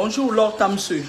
Bonjour Lord Tamsu.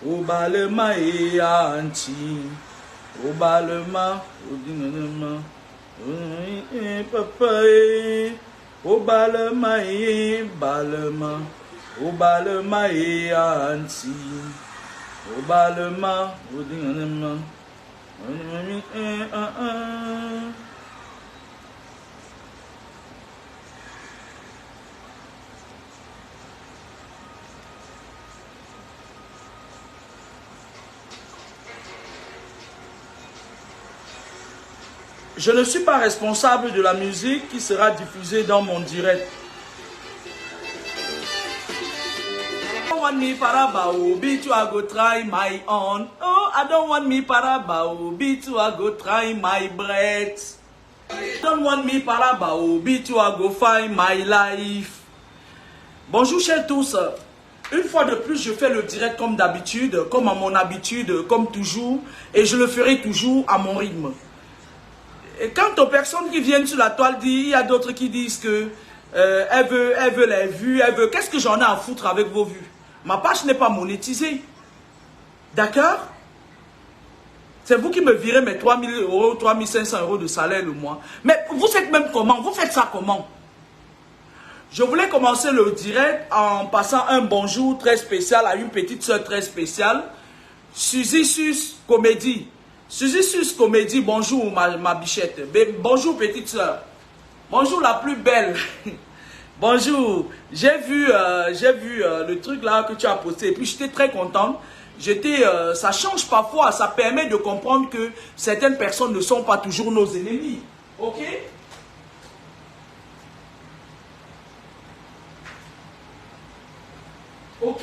Obalema anti, obalema, papa, obalema balema, obalema anti, obalema, Je ne suis pas responsable de la musique qui sera diffusée dans mon direct. I don't want me parabao, beat you, I go try my own. Oh, I don't want me parabao, beat you, I go try my breath. I don't want me parabao, beat you, I go find my life. Bonjour chers tous. Une fois de plus, je fais le direct comme d'habitude, comme à mon habitude, comme toujours. Et je le ferai toujours à mon rythme. Et quant aux personnes qui viennent sur la toile, il y a d'autres qui disent que elle veut les vues, elle veut... Qu'est-ce que j'en ai à foutre avec vos vues? Ma page n'est pas monétisée. D'accord? C'est vous qui me virez mes 3 000 euros, 3 500 euros de salaire le mois. Mais vous faites même comment? Vous faites ça comment? Je voulais commencer le direct en passant un bonjour très spécial à une petite soeur très spéciale. Suzy Sus Comédie. Suzy Sus Comédie, bonjour ma bichette. Bonjour petite soeur. Bonjour la plus belle. Bonjour. J'ai vu le truc là que tu as posté et puis j'étais très contente. Ça change parfois, ça permet de comprendre que certaines personnes ne sont pas toujours nos ennemis. Ok? Ok?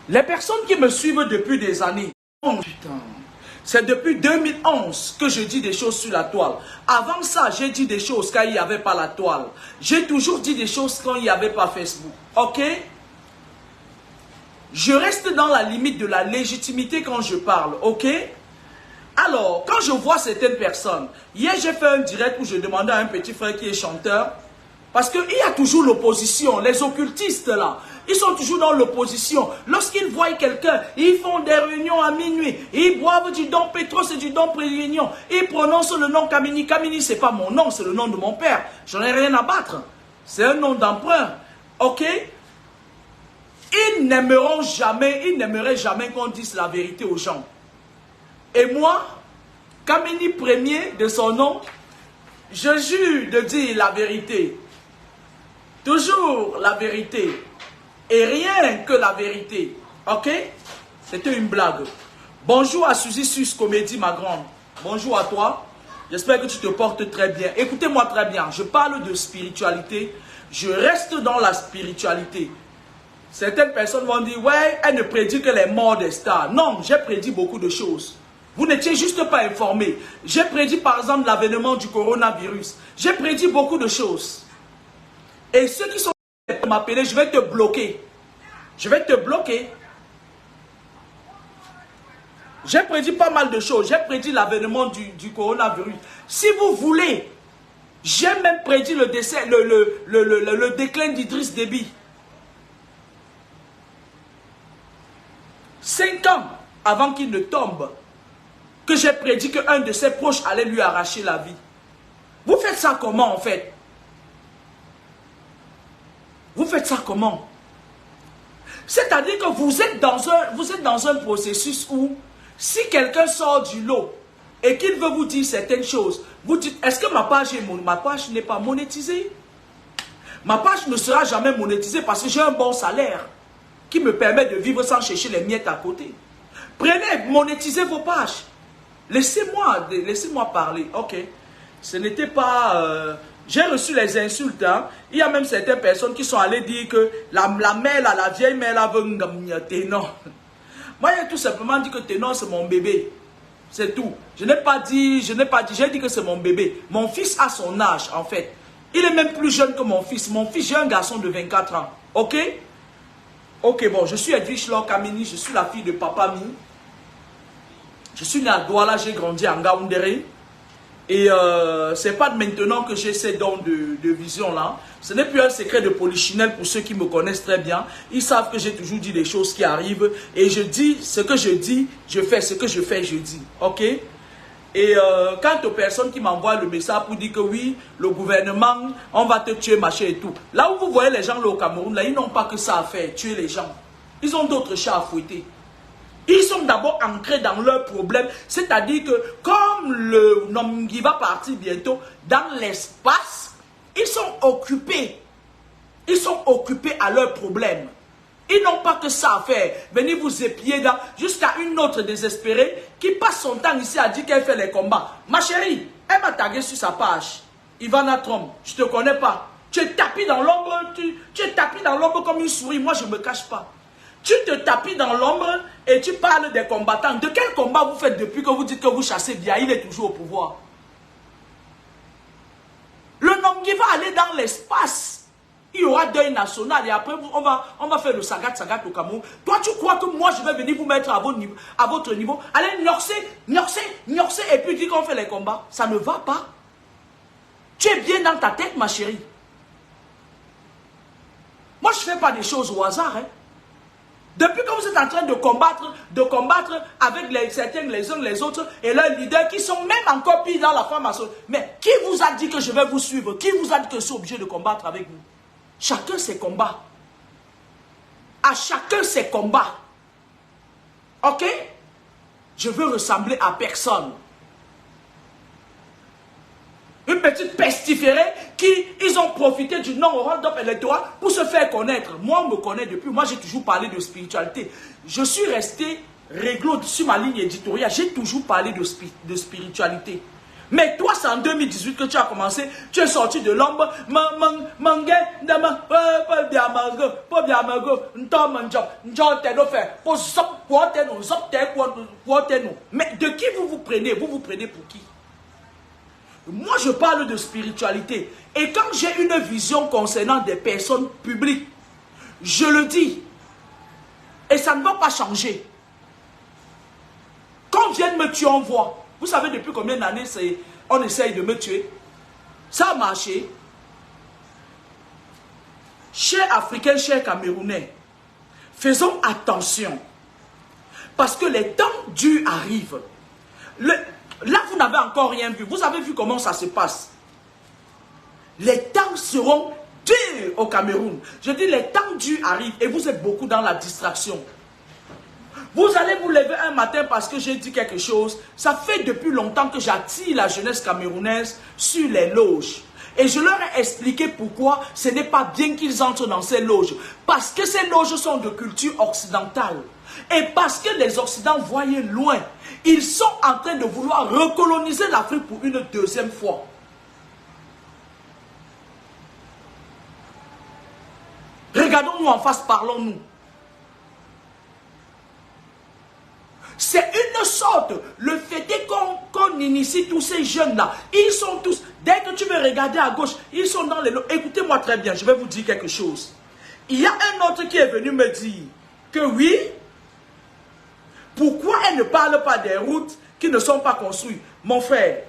Les personnes qui me suivent depuis des années. Oh putain. C'est depuis 2011 que je dis des choses sur la toile. Avant ça, j'ai dit des choses quand il n'y avait pas la toile. J'ai toujours dit des choses quand il n'y avait pas Facebook. Ok? Je reste dans la limite de la légitimité quand je parle. Ok? Alors, quand je vois certaines personnes, hier j'ai fait un direct où je demandais à un petit frère qui est chanteur, parce qu'il y a toujours l'opposition, les occultistes là, ils sont toujours dans l'opposition. Lorsqu'ils voient quelqu'un, ils font des réunions à minuit, ils boivent du Dom Petros et du Dom Préunion, ils prononcent le nom Kamini. Kamini, c'est pas mon nom, c'est le nom de mon père. J'en ai rien à battre. C'est un nom d'emprunt. Ok? Ils n'aimeraient jamais qu'on dise la vérité aux gens. Et moi, Kamini premier de son nom, je jure de dire la vérité. Toujours la vérité. Et rien que la vérité. Ok? C'était une blague. Bonjour à Suzy Sus Comédie, ma grande. Bonjour à toi. J'espère que tu te portes très bien. Écoutez-moi très bien. Je parle de spiritualité. Je reste dans la spiritualité. Certaines personnes vont dire, ouais, elle ne prédit que les morts des stars. Non, j'ai prédit beaucoup de choses. Vous n'étiez juste pas informés. J'ai prédit par exemple l'avènement du coronavirus. J'ai prédit beaucoup de choses. Et ceux qui sont pour m'appeler, je vais te bloquer. Je vais te bloquer. J'ai prédit pas mal de choses. J'ai prédit l'avènement du coronavirus. Si vous voulez, j'ai même prédit le décès, le déclin d'Idriss Déby. 5 ans avant qu'il ne tombe. que j'ai prédit qu'un de ses proches allait lui arracher la vie. Vous faites ça comment en fait? Vous faites ça comment? C'est-à-dire que vous êtes dans un processus où si quelqu'un sort du lot et qu'il veut vous dire certaines choses, vous dites, est-ce que ma page n'est pas monétisée? Ma page ne sera jamais monétisée parce que j'ai un bon salaire qui me permet de vivre sans chercher les miettes à côté. Prenez, monétisez vos pages. Laissez-moi parler. Ok. Ce n'était pas... j'ai reçu les insultes. Hein. Il y a même certaines personnes qui sont allées dire que la mère, la vieille mère, la veut Ténor. Moi, j'ai tout simplement dit que Ténor, c'est mon bébé. C'est tout. Je n'ai pas dit, j'ai dit que c'est mon bébé. Mon fils a son âge, en fait. Il est même plus jeune que mon fils. Mon fils, j'ai un garçon de 24 ans. Ok? Ok, bon, je suis Edwige Laure Kamini, je suis la fille de Papa Mi. Je suis né à Douala, j'ai grandi à Ngaoundéré. Et c'est pas maintenant que j'ai ces dons de vision là. Ce n'est plus un secret de polichinelle pour ceux qui me connaissent très bien. Ils savent que j'ai toujours dit les choses qui arrivent. Et je dis ce que je dis, je fais ce que je fais, je dis. Ok? Et quant aux personnes qui m'envoient le message pour dire que oui, le gouvernement, on va te tuer, machin et tout. Là où vous voyez les gens là au Cameroun, là, ils n'ont pas que ça à faire, tuer les gens. Ils ont d'autres chats à fouetter. Ils sont d'abord ancrés dans leurs problèmes. C'est-à-dire que comme le nom qui va partir bientôt dans l'espace, ils sont occupés. Ils sont occupés à leurs problèmes. Ils n'ont pas que ça à faire. Venez vous épier dans jusqu'à une autre désespérée qui passe son temps ici à dire qu'elle fait les combats. Ma chérie, elle m'a tagué sur sa page. Ivana Trump, je ne te connais pas. Tu es tapis dans l'ombre, tu es tapis dans l'ombre comme une souris. Moi, je ne me cache pas. Tu te tapis dans l'ombre et tu parles des combattants. De quel combat vous faites depuis que vous dites que vous chassez bien? Il est toujours au pouvoir. Le nom qui va aller dans l'espace. Il y aura deuil national et après on va faire le sagat au Cameroun. Toi tu crois que moi je vais venir vous mettre à votre niveau, allez gnorcer et puis dire qu'on fait les combats? Ça ne va pas. Tu es bien dans ta tête ma chérie. Moi je ne fais pas des choses au hasard. Hein. Depuis que vous êtes en train de combattre avec certains les uns les autres et leurs leaders qui sont même encore pires dans la formation. Mais qui vous a dit que je vais vous suivre? Qui vous a dit que je suis obligé de combattre avec vous? Chacun ses combats. À chacun ses combats. Ok? Je veux ressembler à personne. Une petite pestiférée qui, ils ont profité du non-round-up électoral pour se faire connaître. Moi, on me connaît depuis. Moi, j'ai toujours parlé de spiritualité. Je suis resté réglo sur ma ligne éditoriale. J'ai toujours parlé de spiritualité. Mais toi, c'est en 2018 que tu as commencé, tu es sorti de l'ombre, mais de qui vous vous prenez? Vous vous prenez pour qui? Moi, je parle de spiritualité. Et quand j'ai une vision concernant des personnes publiques, je le dis. Et ça ne va pas changer. Quand on vient de me tuer, on voit. Vous savez depuis combien d'années on essaye de me tuer? Ça a marché. Chers Africains, chers Camerounais, faisons attention. Parce que les temps durs arrivent. Là, vous n'avez encore rien vu. Vous avez vu comment ça se passe. Les temps seront durs au Cameroun. Je dis les temps durs arrivent et vous êtes beaucoup dans la distraction. Vous allez vous lever un matin parce que j'ai dit quelque chose. Ça fait depuis longtemps que j'attire la jeunesse camerounaise sur les loges. Et je leur ai expliqué pourquoi ce n'est pas bien qu'ils entrent dans ces loges. Parce que ces loges sont de culture occidentale. Et parce que les Occidentaux voyaient loin. Ils sont en train de vouloir recoloniser l'Afrique pour une deuxième fois. Regardons-nous en face, parlons-nous. C'est une sorte, le fait est qu'on initie tous ces jeunes-là. Ils sont tous, dès que tu veux regarder à gauche, ils sont dans les lots. Écoutez-moi très bien, je vais vous dire quelque chose. Il y a un autre qui est venu me dire que oui, pourquoi elle ne parle pas des routes qui ne sont pas construites? Mon frère,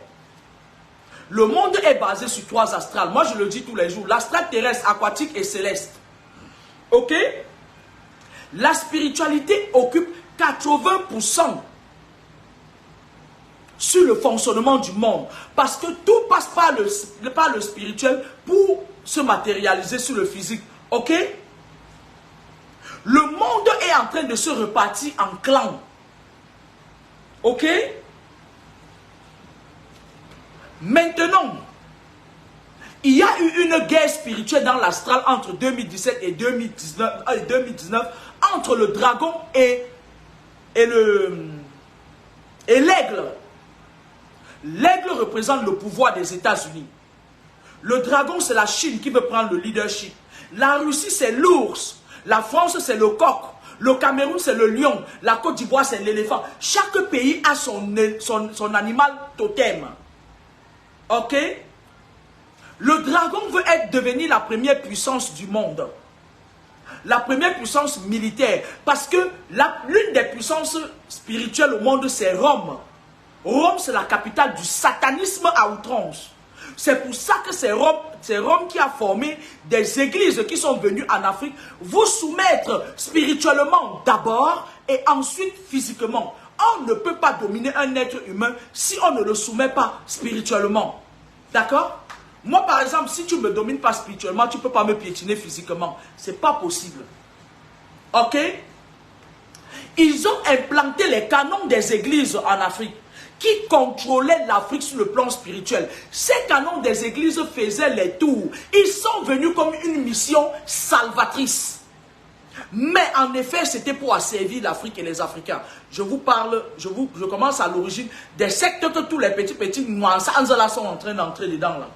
le monde est basé sur 3 astrales. Moi, je le dis tous les jours. L'astral terrestre, aquatique et céleste. Ok? La spiritualité occupe 80% sur le fonctionnement du monde. Parce que tout passe par le spirituel pour se matérialiser sur le physique. Ok? Le monde est en train de se repartir en clans. Ok? Maintenant, il y a eu une guerre spirituelle dans l'astral entre 2017 et 2019 entre le dragon et l'aigle. L'aigle représente le pouvoir des États-Unis. Le dragon, c'est la Chine qui veut prendre le leadership. La Russie, c'est l'ours. La France, c'est le coq. Le Cameroun, c'est le lion. La Côte d'Ivoire, c'est l'éléphant. Chaque pays a son animal totem. Ok? Le dragon veut devenir la première puissance du monde. La première puissance militaire. Parce que l'une des puissances spirituelles au monde, c'est Rome. Rome, c'est la capitale du satanisme à outrance. C'est pour ça que c'est Rome qui a formé des églises qui sont venues en Afrique vous soumettre spirituellement d'abord et ensuite physiquement. On ne peut pas dominer un être humain si on ne le soumet pas spirituellement. D'accord? Moi, par exemple, si tu ne me domines pas spirituellement, tu ne peux pas me piétiner physiquement. Ce n'est pas possible. Ok? Ils ont implanté les canons des églises en Afrique qui contrôlaient l'Afrique sur le plan spirituel. Ces canons des églises faisaient les tours. Ils sont venus comme une mission salvatrice. Mais en effet, c'était pour asservir l'Afrique et les Africains. Je vous parle, je commence à l'origine des sectes que tous les petits Mwansanzala sont en train d'entrer dedans là.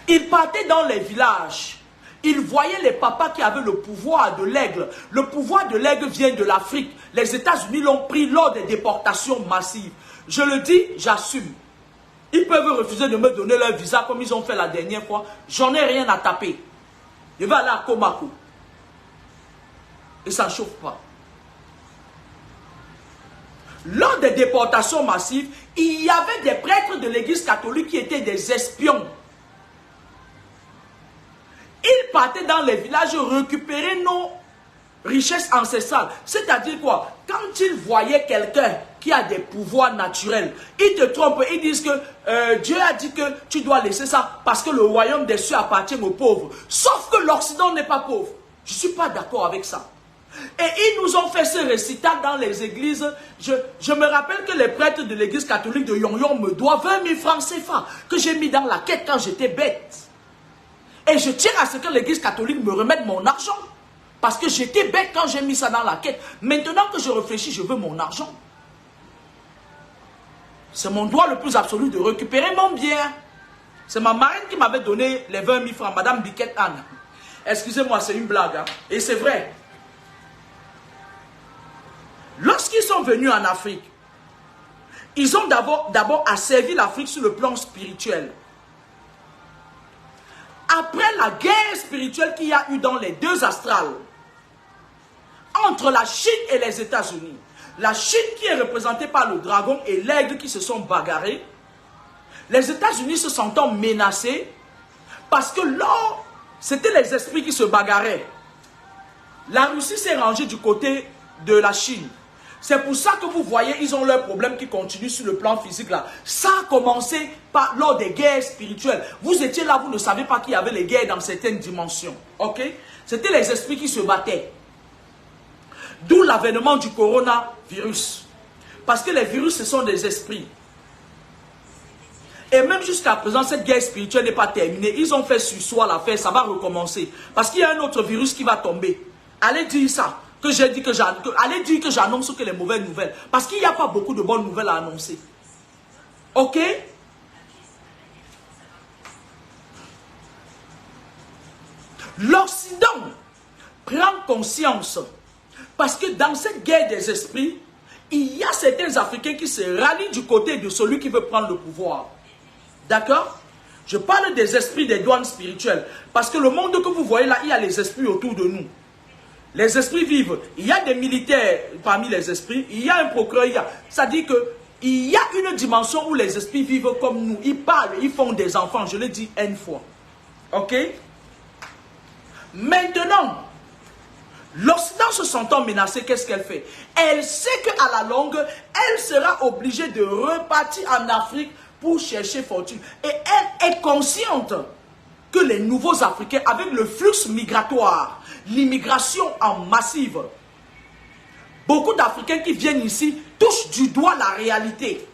Ils partaient dans les villages. Ils voyaient les papas qui avaient le pouvoir de l'aigle. Le pouvoir de l'aigle vient de l'Afrique. Les États-Unis l'ont pris lors des déportations massives. Je le dis, j'assume. Ils peuvent refuser de me donner leur visa comme ils ont fait la dernière fois. J'en ai rien à taper. Je vais aller à Komako. Et ça ne chauffe pas. Lors des déportations massives, il y avait des prêtres de l'église catholique qui étaient des espions. Ils partaient dans les villages récupérer nos richesses ancestrales. C'est-à-dire quoi? Quand ils voyaient quelqu'un qui a des pouvoirs naturels, ils te trompent. Ils disent que Dieu a dit que tu dois laisser ça parce que le royaume des cieux appartient aux pauvres. Sauf que l'Occident n'est pas pauvre. Je ne suis pas d'accord avec ça. Et ils nous ont fait ce récital dans les églises. Je me rappelle que les prêtres de l'église catholique de Yon me doivent 20 000 francs CFA que j'ai mis dans la quête quand j'étais bête. Et je tiens à ce que l'église catholique me remette mon argent. Parce que j'étais bête quand j'ai mis ça dans la quête. Maintenant que je réfléchis, je veux mon argent. C'est mon droit le plus absolu de récupérer mon bien. C'est ma marraine qui m'avait donné les 20 000 francs, Madame Biquette Anne. Excusez-moi, c'est une blague. Hein? Et c'est vrai. Lorsqu'ils sont venus en Afrique, ils ont d'abord asservi l'Afrique sur le plan spirituel. Après la guerre spirituelle qu'il y a eu dans les deux astrales, entre la Chine et les États-Unis, la Chine qui est représentée par le dragon et l'aigle qui se sont bagarrés, les États-Unis se sentant menacés, parce que là, c'était les esprits qui se bagarraient. La Russie s'est rangée du côté de la Chine. C'est pour ça que vous voyez, ils ont leurs problèmes qui continuent sur le plan physique là. Ça a commencé lors des guerres spirituelles. Vous étiez là, vous ne savez pas qu'il y avait les guerres dans certaines dimensions. Ok? C'était les esprits qui se battaient. D'où l'avènement du coronavirus. Parce que les virus, ce sont des esprits. Et même jusqu'à présent, cette guerre spirituelle n'est pas terminée. Ils ont fait sur soi l'affaire, ça va recommencer. Parce qu'il y a un autre virus qui va tomber. Allez dire ça. Que j'ai dit que allez dire que j'annonce que les mauvaises nouvelles. Parce qu'il n'y a pas beaucoup de bonnes nouvelles à annoncer. Ok? L'Occident prend conscience. Parce que dans cette guerre des esprits, il y a certains Africains qui se rallient du côté de celui qui veut prendre le pouvoir. D'accord? Je parle des esprits des douanes spirituelles. Parce que le monde que vous voyez là, il y a les esprits autour de nous. Les esprits vivent. Il y a des militaires parmi les esprits. Il y a un procureur. Ça dit qu'il y a une dimension où les esprits vivent comme nous. Ils parlent, ils font des enfants. Je l'ai dit une fois. Ok? Maintenant, L'Occident se sentant menacé, qu'est-ce qu'elle fait? Elle sait qu'à la longue, elle sera obligée de repartir en Afrique pour chercher fortune. Et elle est consciente que les nouveaux Africains, avec le flux migratoire, l'immigration en massive, beaucoup d'Africains qui viennent ici touchent du doigt la réalité.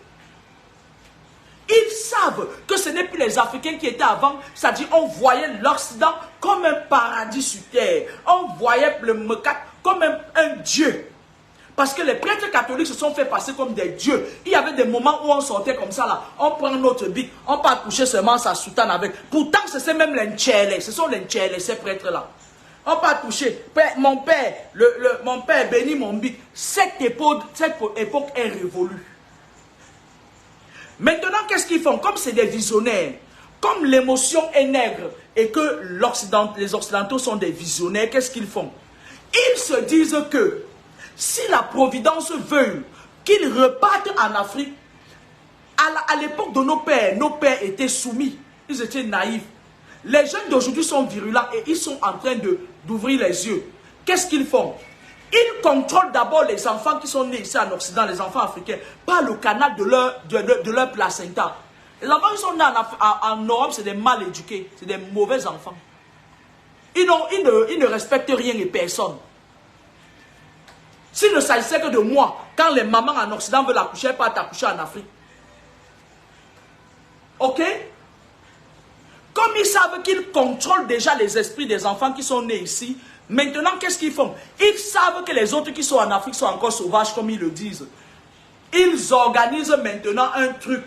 Ils savent que ce n'est plus les Africains qui étaient avant, c'est-à-dire on voyait l'Occident comme un paradis sur terre. On voyait le Mekat comme un dieu. Parce que les prêtres catholiques se sont fait passer comme des dieux. Il y avait des moments où on sortait comme ça là, on prend notre bic, on part coucher seulement sa soutane avec. Pourtant, c'est même les Ntchélé, ce sont les Ntchélé, ces prêtres-là. On part toucher. Mon père bénit mon bic. Cette époque est révolue. Maintenant, qu'est-ce qu'ils font? Comme c'est des visionnaires, comme l'émotion est nègre et que les Occidentaux sont des visionnaires, qu'est-ce qu'ils font? Ils se disent que si la Providence veut qu'ils repartent en Afrique, à l'époque de nos pères étaient soumis, ils étaient naïfs. Les jeunes d'aujourd'hui sont virulents et ils sont en train d'ouvrir les yeux. Qu'est-ce qu'ils font? Ils contrôlent d'abord les enfants qui sont nés ici en Occident, les enfants africains, par le canal de leur placenta. Les enfants qui sont nés en Europe, c'est des mal éduqués, c'est des mauvais enfants. Ils ne respectent rien et personne. S'il ne s'agissait que de moi, quand les mamans en Occident veulent accoucher, elles partent accoucher en Afrique. Ok? Comme ils savent qu'ils contrôlent déjà les esprits des enfants qui sont nés ici, maintenant, qu'est-ce qu'ils font? Ils savent que les autres qui sont en Afrique sont encore sauvages, comme ils le disent. Ils organisent maintenant un truc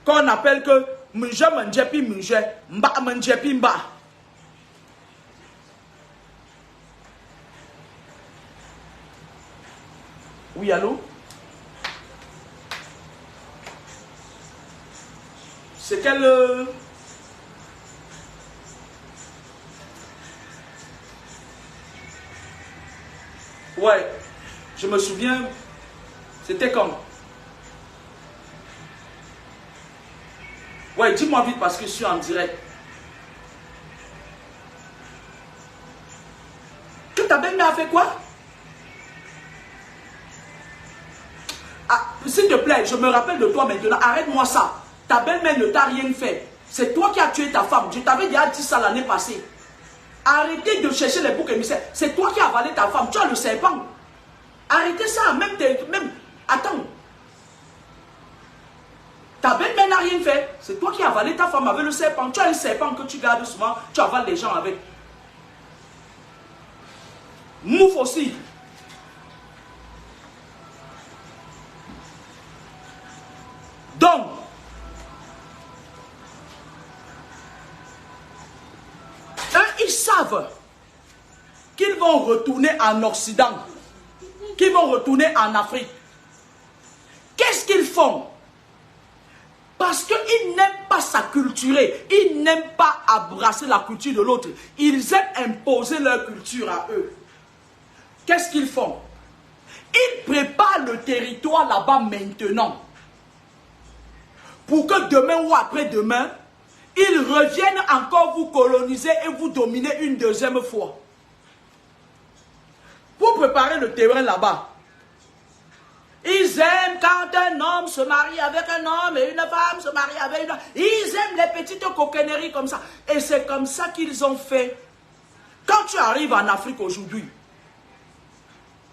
qu'on appelle que Muje Manjepi Muje, Mba Manjepi Mba. Oui, allô? C'est quel... Ouais, je me souviens, c'était quand? Ouais, dis-moi vite parce que je suis en direct. Que ta belle-mère a fait quoi? Ah, s'il te plaît, je me rappelle de toi maintenant, arrête-moi ça. Ta belle-mère ne t'a rien fait. C'est toi qui as tué ta femme. Je t'avais déjà dit ça l'année passée. Arrêtez de chercher les boucs émissaires. C'est toi qui as avalé ta femme. Tu as le serpent. Arrêtez ça. Même. Attends. Ta belle-mère n'a rien fait. C'est toi qui as avalé ta femme avec le serpent. Tu as un serpent que tu gardes souvent. Tu avales les gens avec. Mouf aussi. Donc, ils savent qu'ils vont retourner en Occident, qu'ils vont retourner en Afrique. Qu'est-ce qu'ils font? Parce qu'ils n'aiment pas s'acculturer, ils n'aiment pas embrasser la culture de l'autre. Ils aiment imposer leur culture à eux. Qu'est-ce qu'ils font? Ils préparent le territoire là-bas maintenant. Pour que demain ou après-demain, ils reviennent encore vous coloniser et vous dominer une deuxième fois. Pour préparer le terrain là-bas. Ils aiment quand un homme se marie avec un homme et une femme se marie avec une femme. Ils aiment les petites coquineries comme ça. Et c'est comme ça qu'ils ont fait. Quand tu arrives en Afrique aujourd'hui,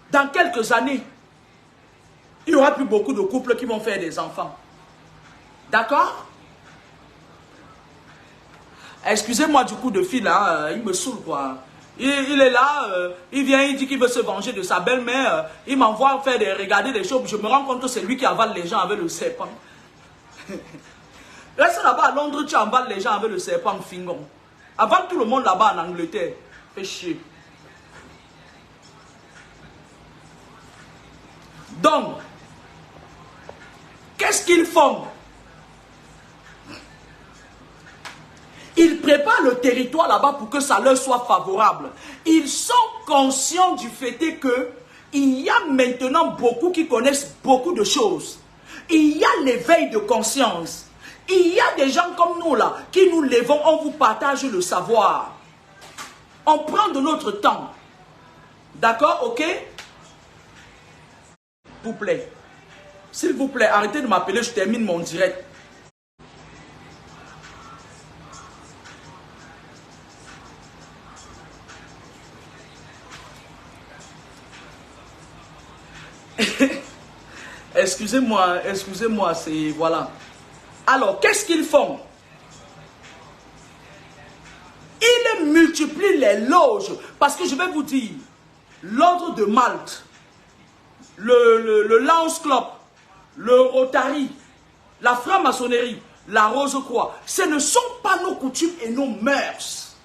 dans quelques années, il n'y aura plus beaucoup de couples qui vont faire des enfants. D'accord? Excusez-moi du coup de fil, là, il me saoule quoi. Il est là, il vient, il dit qu'il veut se venger de sa belle-mère. Il m'envoie faire regarder des choses. Je me rends compte que c'est lui qui avale les gens avec le serpent. Reste là-bas à Londres, tu avales les gens avec le serpent fingon. Avant tout le monde là-bas en Angleterre. Fais chier. Donc, qu'est-ce qu'ils font? Ils préparent le territoire là-bas pour que ça leur soit favorable. Ils sont conscients du fait qu'il y a maintenant beaucoup qui connaissent beaucoup de choses. Il y a l'éveil de conscience. Il y a des gens comme nous là, qui nous levons, on vous partage le savoir. On prend de notre temps. D'accord, ok? S'il vous plaît. S'il vous plaît, arrêtez de m'appeler, je termine mon direct. Excusez-moi, c'est... Voilà. Alors, qu'est-ce qu'ils font? Ils multiplient les loges. Parce que je vais vous dire, l'ordre de Malte, le Lance Club, le Rotary, la franc-maçonnerie, la Rose-Croix, ce ne sont pas nos coutumes et nos mœurs.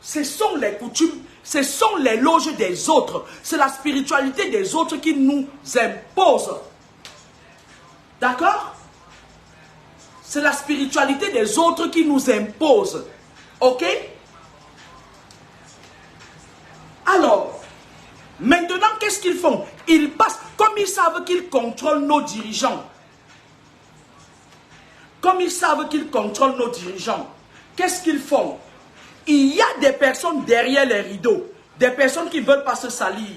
Ce sont les coutumes, ce sont les loges des autres. C'est la spiritualité des autres qui nous impose. D'accord? C'est la spiritualité des autres qui nous impose. Ok? Alors, maintenant, qu'est-ce qu'ils font? Ils passent, comme ils savent qu'ils contrôlent nos dirigeants. Comme ils savent qu'ils contrôlent nos dirigeants, qu'est-ce qu'ils font? Il y a des personnes derrière les rideaux, des personnes qui ne veulent pas se salir.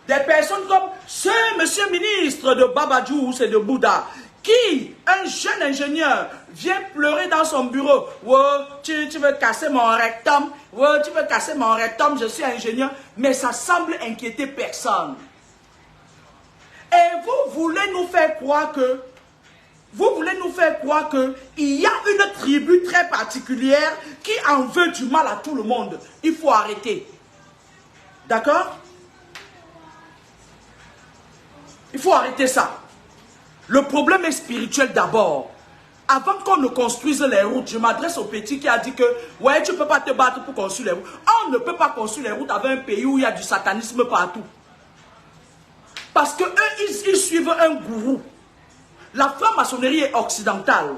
Des personnes comme ce monsieur ministre de Babadjou, c'est de Bouddha, qui, un jeune ingénieur, vient pleurer dans son bureau. Ouais, tu veux casser mon rectum? Ouais, tu veux casser mon rectum? Je suis ingénieur. Mais ça semble inquiéter personne. Et vous voulez nous faire croire que il y a une tribu très particulière qui en veut du mal à tout le monde. Il faut arrêter. D'accord? Il faut arrêter ça. Le problème est spirituel d'abord. Avant qu'on ne construise les routes, je m'adresse au petit qui a dit que ouais, tu ne peux pas te battre pour construire les routes. On ne peut pas construire les routes avec un pays où il y a du satanisme partout. Parce que eux, ils suivent un gourou. La franc-maçonnerie est occidentale.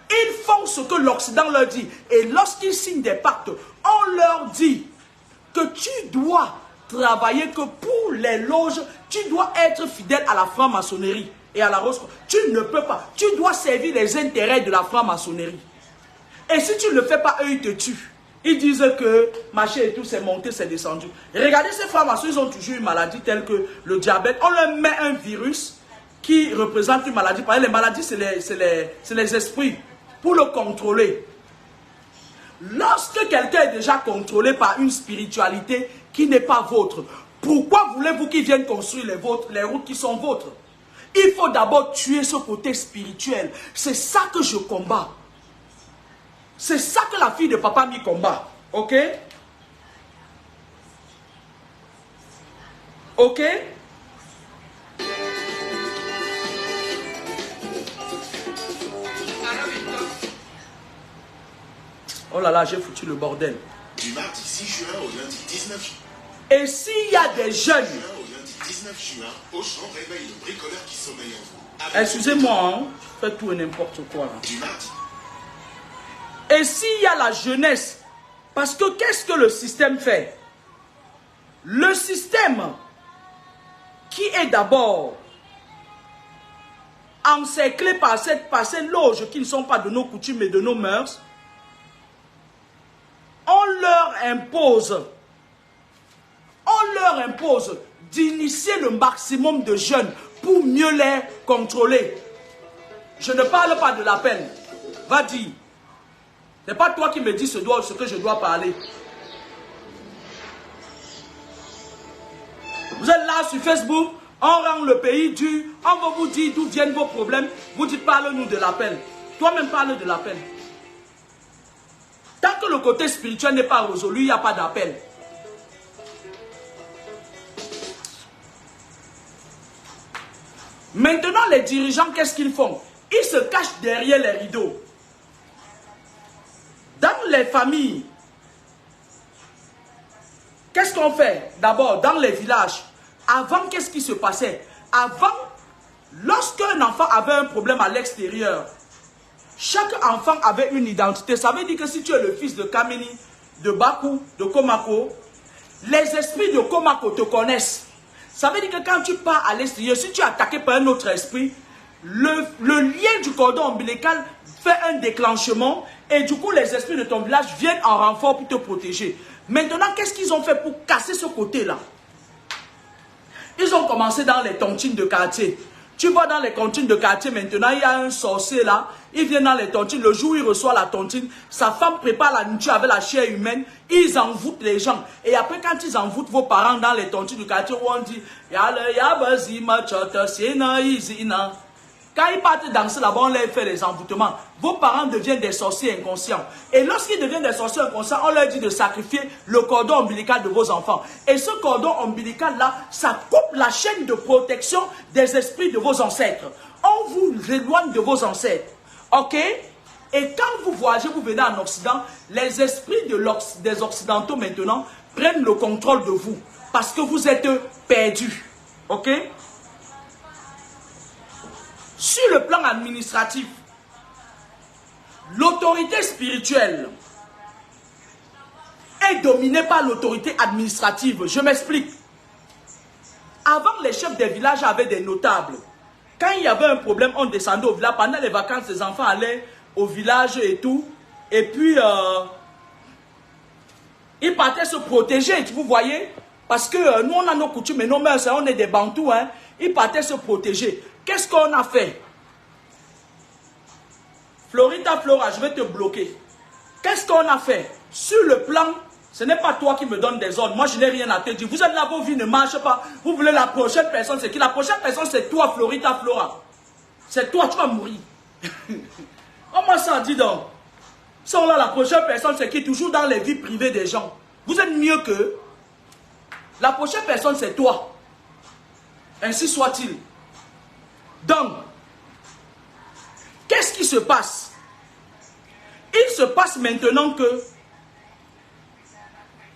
Ils font ce que l'Occident leur dit. Et lorsqu'ils signent des pactes, on leur dit que tu dois travailler, que pour les loges, tu dois être fidèle à la franc-maçonnerie et à la rose. Tu ne peux pas. Tu dois servir les intérêts de la franc-maçonnerie. Et si tu ne le fais pas, eux, ils te tuent. Ils disent que machin et tout, c'est monté, c'est descendu. Regardez ces francs-maçons, ils ont toujours une maladie telle que le diabète. On leur met un virus qui représente une maladie. Par exemple, les maladies, c'est les esprits. Pour le contrôler. Lorsque quelqu'un est déjà contrôlé par une spiritualité qui n'est pas vôtre, pourquoi voulez-vous qu'ils viennent construire les routes qui sont vôtres? Il faut d'abord tuer ce côté spirituel. C'est ça que je combats. C'est ça que la fille de papa m'y combat. Ok? Ok? Oh là là, j'ai foutu le bordel. Du mardi 6 juin au lundi 19 juin. Et s'il y a des jeunes... Au lundi 19 juin, Auchan réveille le bricoleur qui sommeille en vous. Excusez-moi, hein, je fais tout et n'importe quoi là. Du mardi. Et s'il y a la jeunesse, parce que qu'est-ce que le système fait? Le système qui est d'abord encerclé par ces loges qui ne sont pas de nos coutumes et de nos mœurs, on leur impose d'initier le maximum de jeunes pour mieux les contrôler. Je ne parle pas de l'appel. Va dire. Ce n'est pas toi qui me dis ce que je dois parler. Vous êtes là sur Facebook, on rend le pays dur, on va vous dire d'où viennent vos problèmes. Vous dites parle-nous de l'appel. Toi-même parle de l'appel. Tant que le côté spirituel n'est pas résolu, il n'y a pas d'appel. Maintenant, les dirigeants, qu'est-ce qu'ils font? Ils se cachent derrière les rideaux. Dans les familles, qu'est-ce qu'on fait? D'abord, dans les villages, avant, qu'est-ce qui se passait? Avant, lorsqu'un enfant avait un problème à l'extérieur, chaque enfant avait une identité. Ça veut dire que si tu es le fils de Kamini, de Bakou, de Komako, les esprits de Komako te connaissent. Ça veut dire que quand tu pars à l'extérieur, si tu es attaqué par un autre esprit, le lien du cordon ombilical fait un déclenchement et du coup les esprits de ton village viennent en renfort pour te protéger. Maintenant, qu'est-ce qu'ils ont fait pour casser ce côté-là? Ils ont commencé dans les tontines de quartier. Tu vois, dans les tontines de quartier, maintenant, il y a un sorcier là. Il vient dans les tontines. Le jour où il reçoit la tontine, sa femme prépare la nourriture avec la chair humaine. Ils envoûtent les gens. Et après, quand ils envoûtent vos parents dans les tontines du quartier, où on dit quand ils partent danser là-bas, on leur fait les envoûtements. Vos parents deviennent des sorciers inconscients. Et lorsqu'ils deviennent des sorciers inconscients, on leur dit de sacrifier le cordon ombilical de vos enfants. Et ce cordon ombilical-là, ça coupe la chaîne de protection des esprits de vos ancêtres. On vous éloigne de vos ancêtres. Ok? Et quand vous voyagez, vous venez en Occident, les esprits des Occidentaux maintenant prennent le contrôle de vous. Parce que vous êtes perdus. Ok? Sur le plan administratif, l'autorité spirituelle est dominée par l'autorité administrative. Je m'explique. Avant, les chefs des villages avaient des notables. Quand il y avait un problème, on descendait au village. Pendant les vacances, les enfants allaient au village et tout. Et puis, ils partaient se protéger, vous voyez. Parce que nous, on a nos coutumes et nos mœurs, on est des bantous. Hein. Ils partaient se protéger. Qu'est-ce qu'on a fait? Florita Flora, je vais te bloquer. Qu'est-ce qu'on a fait? Sur le plan, ce n'est pas toi qui me donne des ordres. Moi, je n'ai rien à te dire. Vous êtes là, vos vies ne marchent pas. Vous voulez la prochaine personne, c'est qui? La prochaine personne, c'est toi, Florita Flora. C'est toi, tu vas mourir. Comment ça, dis donc? Ça, là, la prochaine personne, c'est qui? Toujours dans les vies privées des gens. Vous êtes mieux que... La prochaine personne, c'est toi. Ainsi soit-il. Donc, qu'est-ce qui se passe? Il se passe maintenant que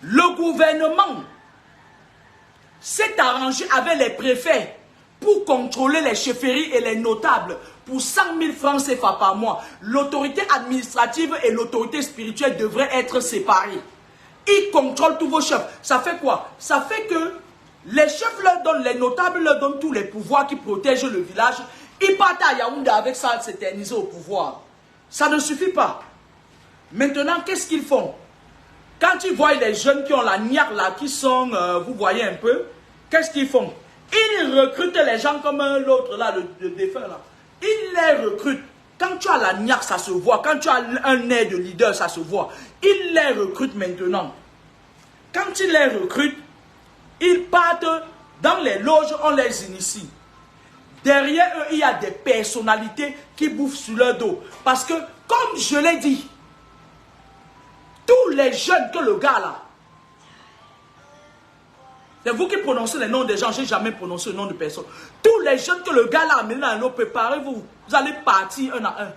le gouvernement s'est arrangé avec les préfets pour contrôler les chefferies et les notables pour 100 000 francs CFA par mois. L'autorité administrative et l'autorité spirituelle devraient être séparées. Ils contrôlent tous vos chefs. Ça fait quoi? Ça fait que les chefs leur donnent, les notables leur donnent tous les pouvoirs qui protègent le village. Ils partent à Yaoundé avec ça, s'éterniser au pouvoir. Ça ne suffit pas. Maintenant, qu'est-ce qu'ils font? Quand ils voient les jeunes qui ont la niaque là, qui sont, vous voyez un peu, qu'est-ce qu'ils font? Ils recrutent les gens comme l'autre là, le défunt là. Ils les recrutent. Quand tu as la niaque, ça se voit. Quand tu as un air de leader, ça se voit. Ils les recrutent maintenant. Quand ils les recrutent, ils partent dans les loges, on les initie. Derrière eux, il y a des personnalités qui bouffent sur leur dos. Parce que, comme je l'ai dit, tous les jeunes que le gars là, c'est vous qui prononcez les noms des gens, je n'ai jamais prononcé le nom de personne. Tous les jeunes que le gars là a amené dans l'eau, préparez-vous, vous allez partir un à un.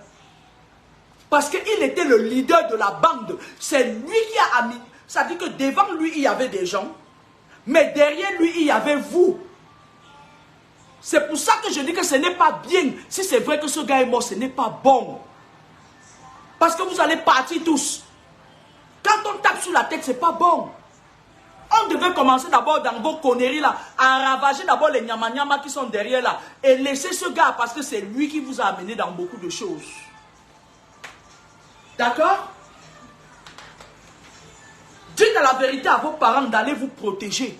Parce qu'il était le leader de la bande. C'est lui qui a amené. Ça dit que devant lui, il y avait des gens. Mais derrière lui, il y avait vous. C'est pour ça que je dis que ce n'est pas bien. Si c'est vrai que ce gars est mort, ce n'est pas bon. Parce que vous allez partir tous. Quand on tape sur la tête, ce n'est pas bon. On devait commencer d'abord dans vos conneries là, à ravager d'abord les nyama qui sont derrière là. Et laisser ce gars parce que c'est lui qui vous a amené dans beaucoup de choses. D'accord? Dites la vérité à vos parents d'aller vous protéger.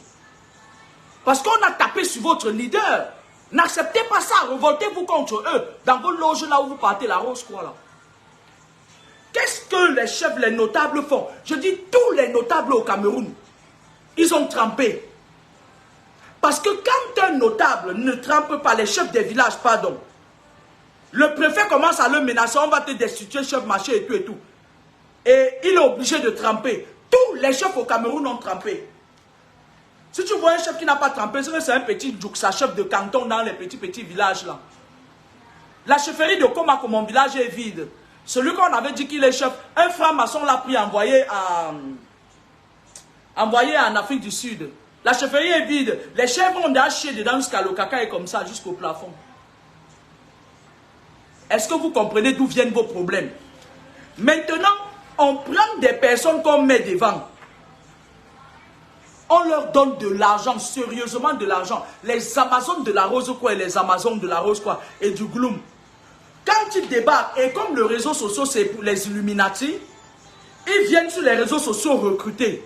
Parce qu'on a tapé sur votre leader. N'acceptez pas ça, revoltez-vous contre eux. Dans vos loges là où vous partez, la rose quoi là. Qu'est-ce que les chefs, les notables font? Je dis tous les notables au Cameroun. Ils ont trempé. Parce que quand un notable ne trempe pas, les chefs des villages, pardon, le préfet commence à le menacer, on va te destituer, chef marché et tout et tout. Et il est obligé de tremper. Tous les chefs au Cameroun ont trempé. Si tu vois un chef qui n'a pas trempé, c'est un petit Djouksa, chef de canton dans les petits villages là. La chefferie de Komako, mon village est vide. Celui qu'on avait dit qu'il est chef, un franc-maçon l'a pris, envoyé en Afrique du Sud. La chefferie est vide. Les chefs ont déhaché dedans jusqu'à le caca est comme ça, jusqu'au plafond. Est-ce que vous comprenez d'où viennent vos problèmes? Maintenant, on prend des personnes qu'on met devant. On leur donne de l'argent, sérieusement de l'argent. Les Amazones de la Rose quoi et les Amazones de la Rose quoi et du Gloom. Quand ils débarquent, et comme le réseau social c'est pour les Illuminati, ils viennent sur les réseaux sociaux recruter.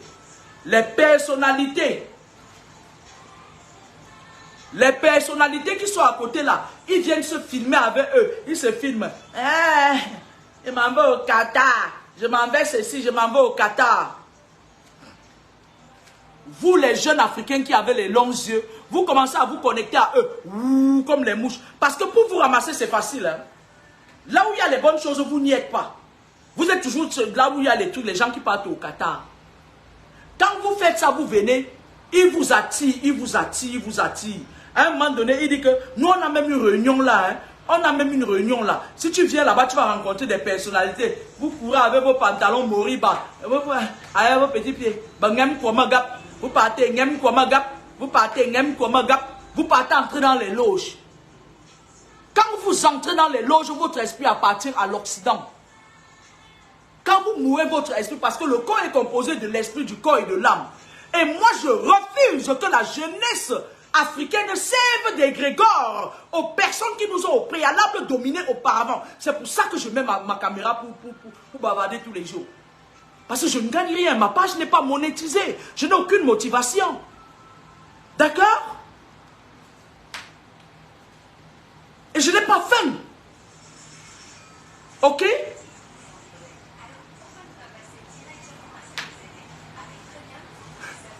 Les personnalités qui sont à côté là, ils viennent se filmer avec eux. Ils se filment. Je m'en vais au Qatar. Je m'en vais ceci, je m'en vais au Qatar. Vous les jeunes Africains qui avez les longs yeux, vous commencez à vous connecter à eux. Ouh, comme les mouches. Parce que pour vous ramasser, c'est facile. Hein? Là où il y a les bonnes choses, vous n'y êtes pas. Vous êtes toujours là où il y a les trucs, les gens qui partent au Qatar. Quand vous faites ça, vous venez, ils vous attirent, ils vous attirent, ils vous attirent. À un moment donné, il dit que nous, on a même une réunion là. Hein? On a même une réunion là. Si tu viens là-bas, tu vas rencontrer des personnalités. Vous courez avec vos pantalons moriba, avec vos petits pieds. Vous partez, vous partez entrer dans les loges. Quand vous entrez dans les loges, votre esprit appartient à l'Occident. Quand vous mourrez votre esprit, parce que le corps est composé de l'esprit, du corps et de l'âme. Et moi, je refuse que la jeunesse africaine serve des grégores aux personnes qui nous ont au préalable dominés auparavant. C'est pour ça que je mets ma caméra pour bavarder tous les jours. Parce que je ne gagne rien, ma page n'est pas monétisée. Je n'ai aucune motivation. D'accord? Et je n'ai pas faim. Ok?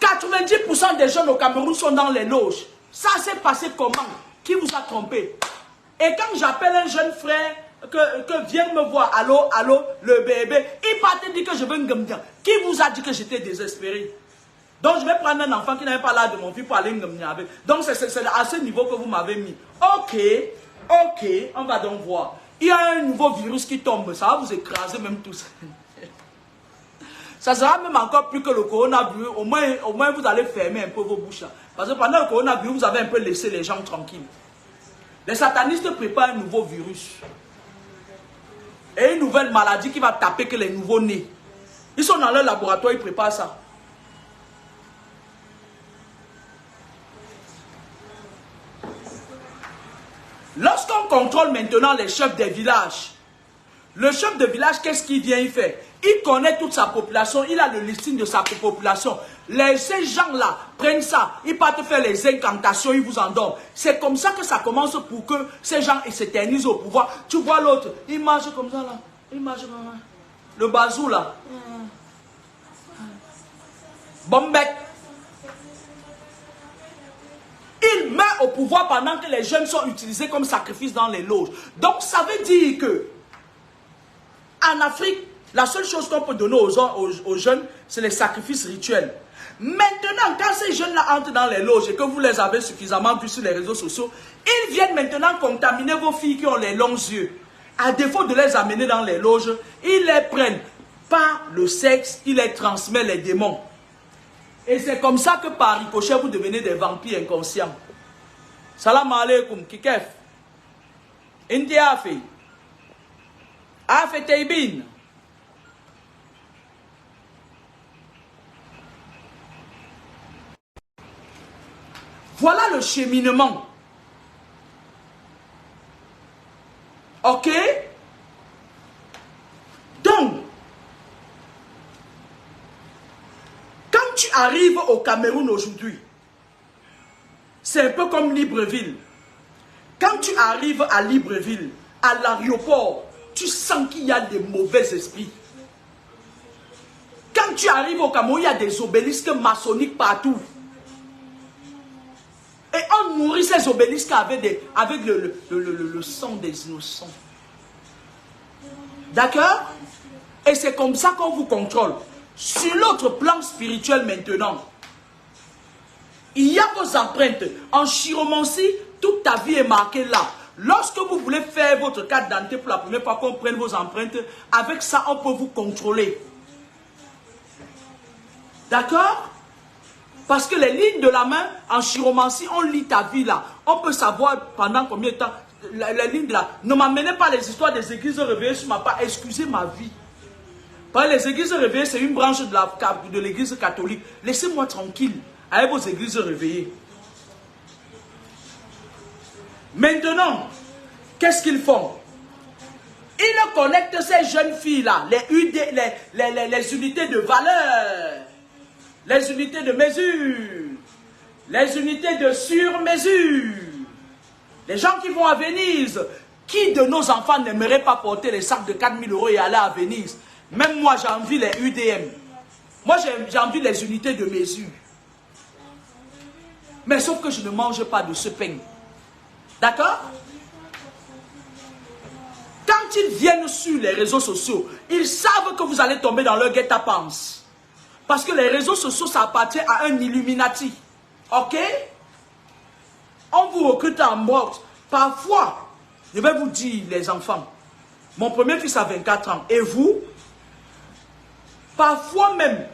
« 90% des jeunes au Cameroun sont dans les loges. Ça s'est passé comment? Qui vous a trompé? Et quand j'appelle un jeune frère que viens me voir, allô, le bébé, il part te dire que je veux un Ngambia. Qui vous a dit que j'étais désespéré? Donc je vais prendre un enfant qui n'avait pas l'âge de mon fils pour aller Ngambia avec. Donc c'est à ce niveau que vous m'avez mis. Ok, on va donc voir. Il y a un nouveau virus qui tombe, ça va vous écraser même tous. Ça sera même encore plus que le coronavirus. Au moins vous allez fermer un peu vos bouches. Là. Parce que pendant le coronavirus, vous avez un peu laissé les gens tranquilles. Les satanistes préparent un nouveau virus. Et une nouvelle maladie qui va taper que les nouveaux-nés. Ils sont dans leur laboratoire, ils préparent ça. Lorsqu'on contrôle maintenant les chefs des villages, le chef de village, qu'est-ce qu'il vient y faire? Il connaît toute sa population, il a le listing de sa population. Ces gens-là prennent ça, ils partent faire les incantations, ils vous endorment. C'est comme ça que ça commence pour que ces gens s'éternisent au pouvoir. Tu vois l'autre, il marche comme ça là, il marche comme ça. Le bazou là. Bombek. Il met au pouvoir pendant que les jeunes sont utilisés comme sacrifice dans les loges. Donc ça veut dire que en Afrique, la seule chose qu'on peut donner aux jeunes, c'est les sacrifices rituels. Maintenant, quand ces jeunes-là entrent dans les loges et que vous les avez suffisamment vus sur les réseaux sociaux, ils viennent maintenant contaminer vos filles qui ont les longs yeux. À défaut de les amener dans les loges, ils les prennent par le sexe, ils les transmettent les démons. Et c'est comme ça que par ricochet, vous devenez des vampires inconscients. Salam alaikum, kikef. Inti afi. Afi teibin. Voilà le cheminement. Ok? Donc, quand tu arrives au Cameroun aujourd'hui, c'est un peu comme Libreville. Quand tu arrives à Libreville, à l'aéroport, tu sens qu'il y a des mauvais esprits. Quand tu arrives au Cameroun, il y a des obélisques maçonniques partout. Et on nourrit ces obélisques avec le sang des innocents. D'accord? Et c'est comme ça qu'on vous contrôle. Sur l'autre plan spirituel maintenant, il y a vos empreintes. En chiromancie, toute ta vie est marquée là. Lorsque vous voulez faire votre carte d'identité pour la première fois, qu'on prenne vos empreintes, avec ça, on peut vous contrôler. D'accord? Parce que les lignes de la main, en chiromancie, on lit ta vie là. On peut savoir pendant combien de temps. Les lignes là. Ne m'amenez pas les histoires des églises réveillées sur ma part. Excusez ma vie. Parce que les églises réveillées, c'est une branche de l'église catholique. Laissez-moi tranquille avec vos églises réveillées. Maintenant, qu'est-ce qu'ils font? Ils connectent ces jeunes filles là, les unités de valeur. Les unités de mesure. Les unités de sur-mesure. Les gens qui vont à Venise. Qui de nos enfants n'aimerait pas porter les sacs de 4 000 € et aller à Venise? Même moi, j'ai envie les UDM. Moi, j'ai envie les unités de mesure. Mais sauf que je ne mange pas de ce pain. D'accord? Quand ils viennent sur les réseaux sociaux, ils savent que vous allez tomber dans leur guet-apens. Parce que les réseaux sociaux, ça appartient à un Illuminati. Ok? On vous recrute en boxe. Parfois, je vais vous dire, les enfants, mon premier fils a 24 ans. Et vous? Parfois même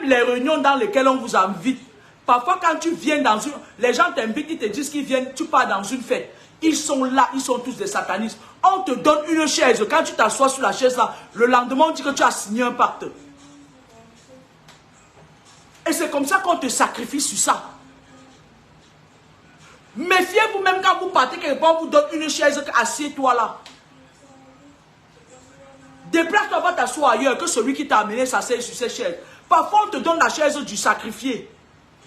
les réunions dans lesquelles on vous invite, parfois quand tu viens dans une... Les gens t'invitent, ils te disent qu'ils viennent, tu pars dans une fête. Ils sont là, ils sont tous des satanistes. On te donne une chaise. Quand tu t'assois sur la chaise là, le lendemain on dit que tu as signé un pacte. Et c'est comme ça qu'on te sacrifie sur ça. Méfiez-vous même quand vous partez quelque part, on vous donne une chaise, assieds-toi là. Déplace-toi, va t'asseoir ailleurs que celui qui t'a amené s'assied sur cette chaise. Parfois, on te donne la chaise du sacrifié.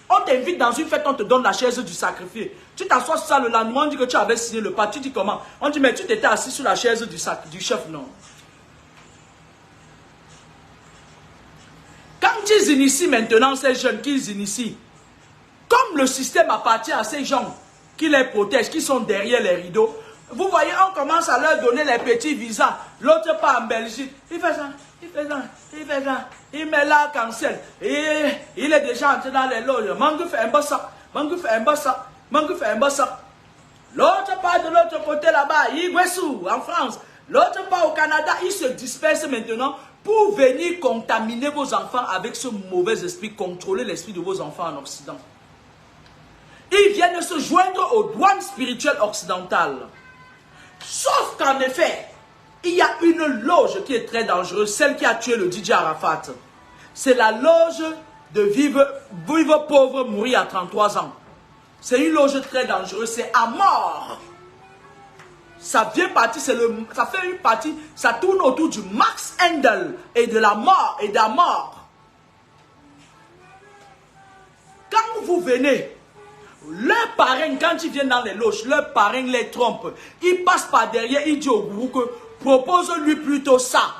On t'invite dans une fête, on te donne la chaise du sacrifié. Tu t'assois sur ça le lendemain, on dit que tu avais signé le pacte. Tu dis comment? On dit, mais tu t'étais assis sur la chaise du chef, non. Quand ils initient maintenant ces jeunes qu'ils initient, comme le système appartient à ces gens qui les protègent, qui sont derrière les rideaux, vous voyez, on commence à leur donner les petits visas. L'autre part en Belgique, il fait ça, il fait ça, il fait ça. Il met là, cancel. Et il est déjà entré dans les loges. Mangue fait un bossa, mangue fait un bossa, mangue fait un bossa. L'autre part de l'autre côté là-bas, Iguessou, en France. L'autre part au Canada, ils se dispersent maintenant pour venir contaminer vos enfants avec ce mauvais esprit, contrôler l'esprit de vos enfants en Occident. Ils viennent se joindre aux douanes spirituelles occidentales. Sauf qu'en effet, il y a une loge qui est très dangereuse, celle qui a tué le DJ Arafat. C'est la loge de vivre pauvre, mourir à 33 ans. C'est une loge très dangereuse, c'est à mort. Ça vient partir, ça fait une partie, ça tourne autour du Max Handel et de la mort et de la mort. Quand vous venez, leur parrain, quand ils viennent dans les loges, leur parrain les trompe. Il passe par derrière, il dit au gourou que propose-lui plutôt ça.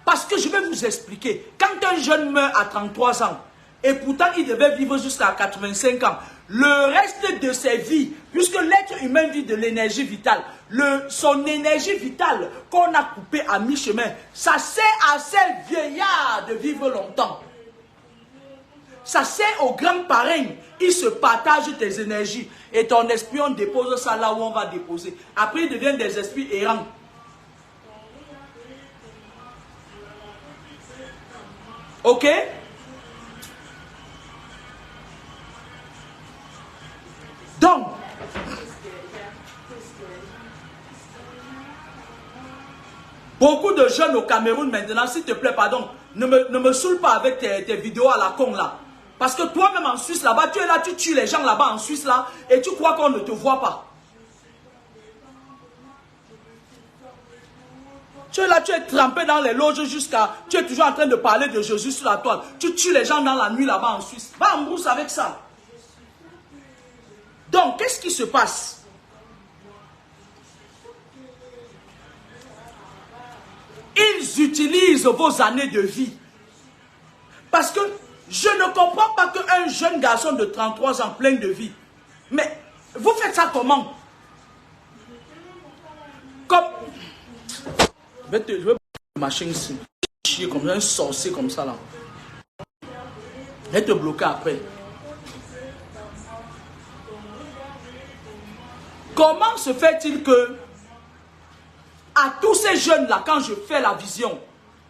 Parce que je vais vous expliquer. Quand un jeune meurt à 33 ans, et pourtant il devait vivre jusqu'à 85 ans, le reste de sa vie, puisque l'être humain vit de l'énergie vitale, son énergie vitale qu'on a coupée à mi-chemin, ça sert à ces vieillards de vivre longtemps. Ça sert aux grands parrains. Ils se partagent tes énergies. Et ton esprit, on dépose ça là où on va déposer. Après, ils deviennent des esprits errants. Ok? Donc, beaucoup de jeunes au Cameroun maintenant, s'il te plaît, pardon, ne me saoule pas avec tes vidéos à la con là. Parce que toi-même en Suisse là-bas, tu es là, tu tues les gens là-bas en Suisse là, et tu crois qu'on ne te voit pas. Tu es là, tu es trempé dans les loges jusqu'à... Tu es toujours en train de parler de Jésus sur la toile. Tu tues les gens dans la nuit là-bas en Suisse. Va en brousse avec ça. Donc, qu'est-ce qui se passe? Ils utilisent vos années de vie. Parce que je ne comprends pas qu'un jeune garçon de 33 ans plein de vie. Mais vous faites ça comment? Comme... Je vais ma chaîne ici. Chier comme un sorcier comme ça là. Je vais te bloquer après. Comment se fait-il que à tous ces jeunes là, quand je fais la vision,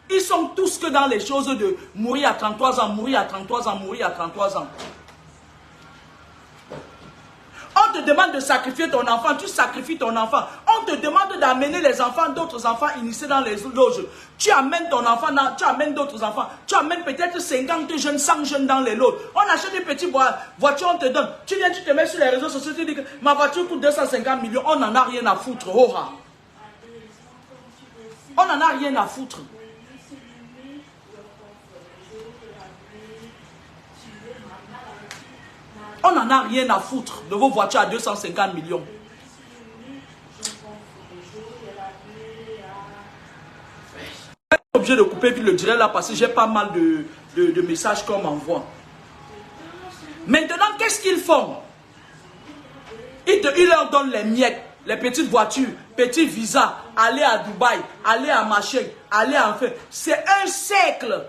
ils sont tous que dans les choses de mourir à 33 ans, mourir à 33 ans, mourir à 33 ans. On te demande de sacrifier ton enfant, tu sacrifies ton enfant. On te demande d'amener les enfants d'autres enfants initiés dans les loges. Tu amènes ton enfant, tu amènes d'autres enfants. Tu amènes peut-être 50 jeunes, 100 jeunes dans les loges. On achète une petite voiture, on te donne. Tu viens, tu te mets sur les réseaux sociaux, tu dis que ma voiture coûte 250 millions. On n'en a rien à foutre. Oh, ah. On n'en a rien à foutre. On n'en a rien à foutre de vos voitures à 250 millions. Je suis obligé de couper vite le direct là parce que j'ai pas mal de messages qu'on m'envoie. Maintenant, qu'est-ce qu'ils font? Ils leur donnent les miettes, les petites voitures, petits visas, aller à Dubaï, aller à machin, aller à Enfin. C'est un siècle.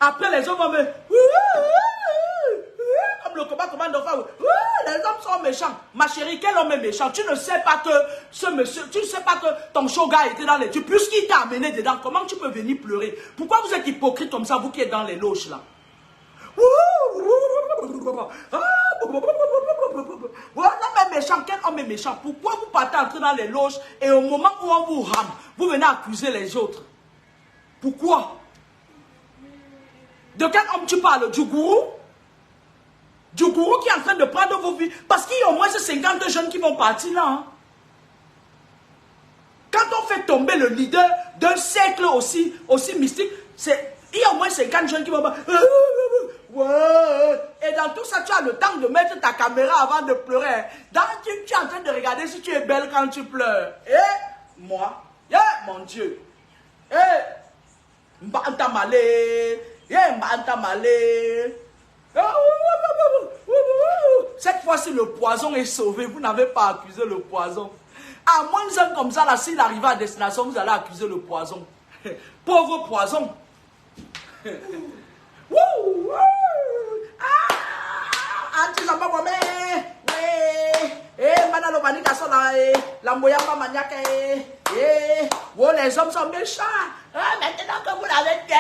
Après, les hommes vont me... Comme le combat commande d'enfants. Les hommes sont méchants. Ma chérie, quel homme est méchant? Tu ne sais pas que ce monsieur, tu ne sais pas que ton shoga était dans les tubes. Puisqu'il t'a amené dedans, comment tu peux venir pleurer? Pourquoi vous êtes hypocrite comme ça, vous qui êtes dans les loges là? L'homme est méchant, quel homme est méchant? Pourquoi vous partez entrer dans les loges et au moment où on vous rame, vous venez accuser les autres? Pourquoi? De quel homme tu parles? Du gourou? Du gourou qui est en train de prendre vos vies? Parce qu'il y a au moins ces 50 jeunes qui vont partir là. Hein? Quand on fait tomber le leader d'un siècle aussi mystique, il y a au moins 50 jeunes qui vont partir. Et dans tout ça, tu as le temps de mettre ta caméra avant de pleurer. Tu es en train de regarder si tu es belle quand tu pleures. Et moi, mon Dieu. Cette fois-ci, le poison est sauvé. Vous n'avez pas accusé le poison. À moins d'un comme ça, là, s'il arrive à destination, vous allez accuser le poison. Pauvre poison. Les hommes sont méchants. Maintenant que vous l'avez dit,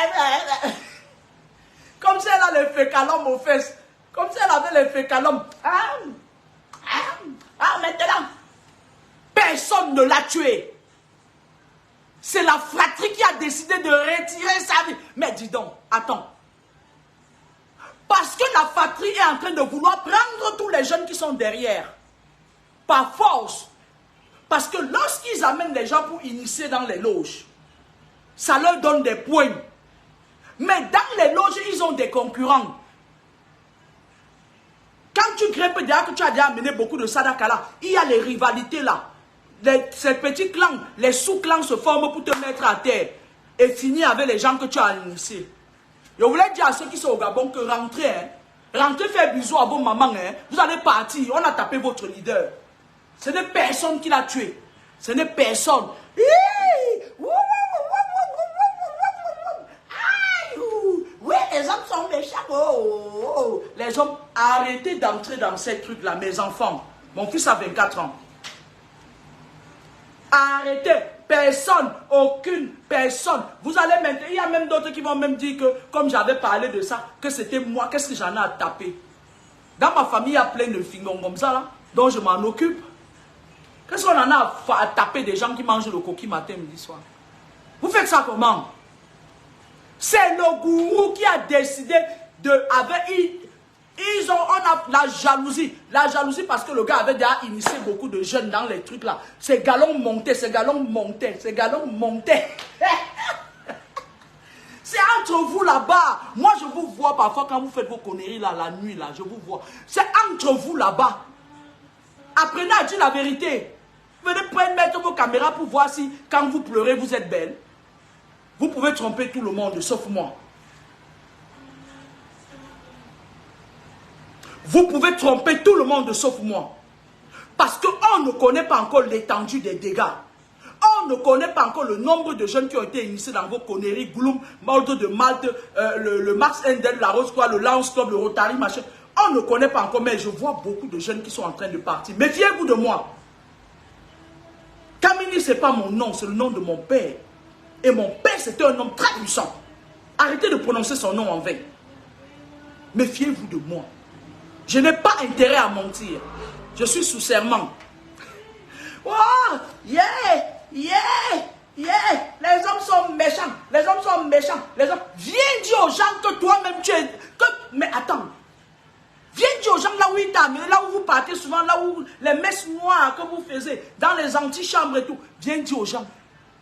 comme si elle a les fécalums aux fesses. Comme si elle avait les fécalums. Maintenant, personne ne l'a tué. C'est la fratrie qui a décidé de retirer sa vie. Mais dis donc, attends. Parce que la fratrie est en train de vouloir prendre tous les jeunes qui sont derrière. Par force. Parce que lorsqu'ils amènent les gens pour initier dans les loges, ça leur donne des points. Mais dans les loges, ils ont des concurrents. Quand tu grimpes derrière que tu as déjà amené beaucoup de sadaka là, il y a les rivalités là. Ces petits clans, les sous-clans se forment pour te mettre à terre. Et finir avec les gens que tu as initiés. Je voulais dire à ceux qui sont au Gabon que rentrez. Rentrez faire bisous à vos mamans. Vous allez partir. On a tapé votre leader. Ce n'est personne qui l'a tué. Ce n'est personne. Oui, les hommes sont méchants. Les hommes, arrêtez d'entrer dans ces trucs-là, mes enfants. Mon fils a 24 ans. Arrêtez. Personne, aucune personne. Vous allez maintenant, il y a même d'autres qui vont même dire que, comme j'avais parlé de ça, que c'était moi, qu'est-ce que j'en ai à taper? Dans ma famille, il y a plein de fingons comme ça, là, dont je m'en occupe. Qu'est-ce qu'on en a à taper des gens qui mangent le coquille matin, midi, soir? Vous faites ça comment? C'est le gourou qui a décidé de... on a la jalousie. La jalousie parce que le gars avait déjà initié beaucoup de jeunes dans les trucs là. Ces galons montaient, ces galons montaient, ces galons montaient. C'est entre vous là-bas. Moi je vous vois parfois quand vous faites vos conneries là, la nuit là, je vous vois. C'est entre vous là-bas. Apprenez à dire la vérité. Venez mettre vos caméras pour voir si quand vous pleurez vous êtes belle. Vous pouvez tromper tout le monde sauf moi. Vous pouvez tromper tout le monde sauf moi. Parce qu'on ne connaît pas encore l'étendue des dégâts. On ne connaît pas encore le nombre de jeunes qui ont été initiés dans vos conneries, Gloom, Maldo de Malte, le Max Endel, la Rose Croix, le Lance Club, le Rotary, machin. On ne connaît pas encore, mais je vois beaucoup de jeunes qui sont en train de partir. Méfiez-vous de moi. Kamini, ce n'est pas mon nom, c'est le nom de mon père. Et mon père, c'était un homme très puissant. Arrêtez de prononcer son nom en vain. Méfiez-vous de moi. Je n'ai pas intérêt à mentir. Je suis sous serment. Oh, yeah, yeah, yeah. Les hommes sont méchants. Les hommes sont méchants. Les hommes... Viens dire aux gens que toi-même tu es... Mais attends. Viens dire aux gens là où ils t'amènent, là où vous partez souvent, là où les messes noires que vous faisiez, dans les antichambres et tout. Viens dire aux gens.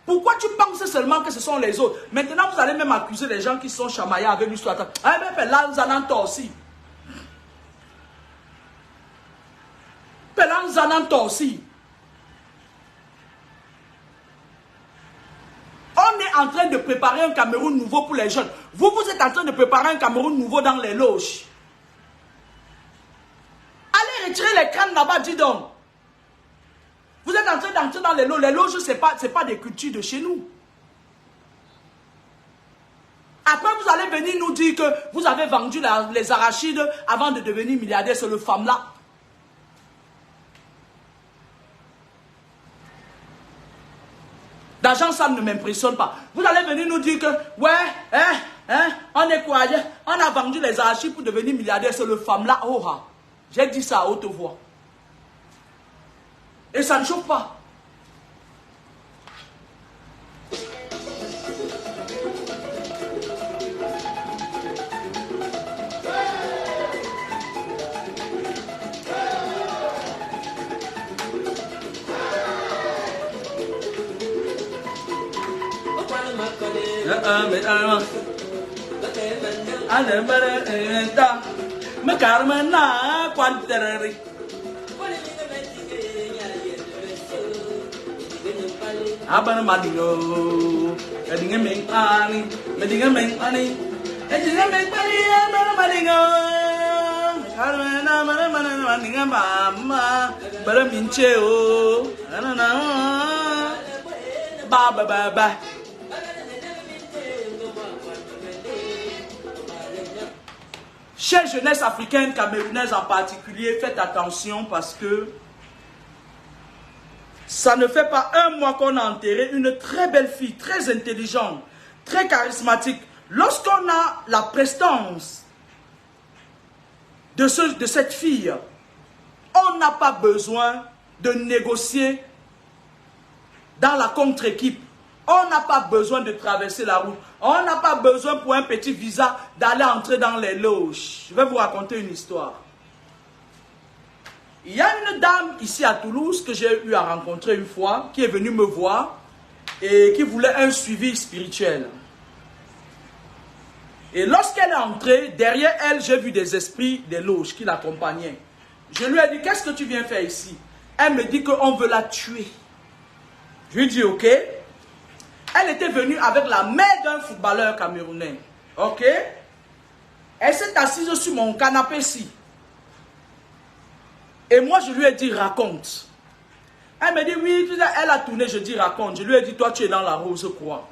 Pourquoi tu penses seulement que ce sont les autres? Maintenant, vous allez même accuser les gens qui sont chamaillés avec l'histoire. Ah, mais là, nous allons toi aussi. Pelanzananto aussi. On est en train de préparer un Cameroun nouveau pour les jeunes. Vous êtes en train de préparer un Cameroun nouveau dans les loges. Allez retirer les crânes là-bas, dis donc. Vous êtes en train d'entrer dans les loges. Les loges, ce n'est pas des cultures de chez nous. Après, vous allez venir nous dire que vous avez vendu les arachides avant de devenir milliardaire. C'est le femme-là. D'argent, ça ne m'impressionne pas. Vous allez venir nous dire que, ouais, on est quoi? On a vendu les arachides pour devenir milliardaire. C'est le femme-là. Oh, ah. J'ai dit ça à haute voix. Et ça ne choque pas. Chère jeunesse africaine, camerounaise en particulier, faites attention parce que ça ne fait pas un mois qu'on a enterré une très belle fille, très intelligente, très charismatique. Lorsqu'on a la prestance de cette fille, on n'a pas besoin de négocier dans la contre-équipe. On n'a pas besoin de traverser la route. On n'a pas besoin pour un petit visa d'aller entrer dans les loges. Je vais vous raconter une histoire. Il y a une dame ici à Toulouse que j'ai eu à rencontrer une fois, qui est venue me voir et qui voulait un suivi spirituel. Et lorsqu'elle est entrée, derrière elle, j'ai vu des esprits des loges qui l'accompagnaient. Je lui ai dit, qu'est-ce que tu viens faire ici? Elle me dit qu'on veut la tuer. Je lui ai dit, ok. Elle était venue avec la mère d'un footballeur camerounais. Ok? Elle s'est assise sur mon canapé ici. Et moi, je lui ai dit, raconte. Elle me dit, oui, elle a tourné, je dis, raconte. Je lui ai dit, toi, tu es dans la rose, quoi.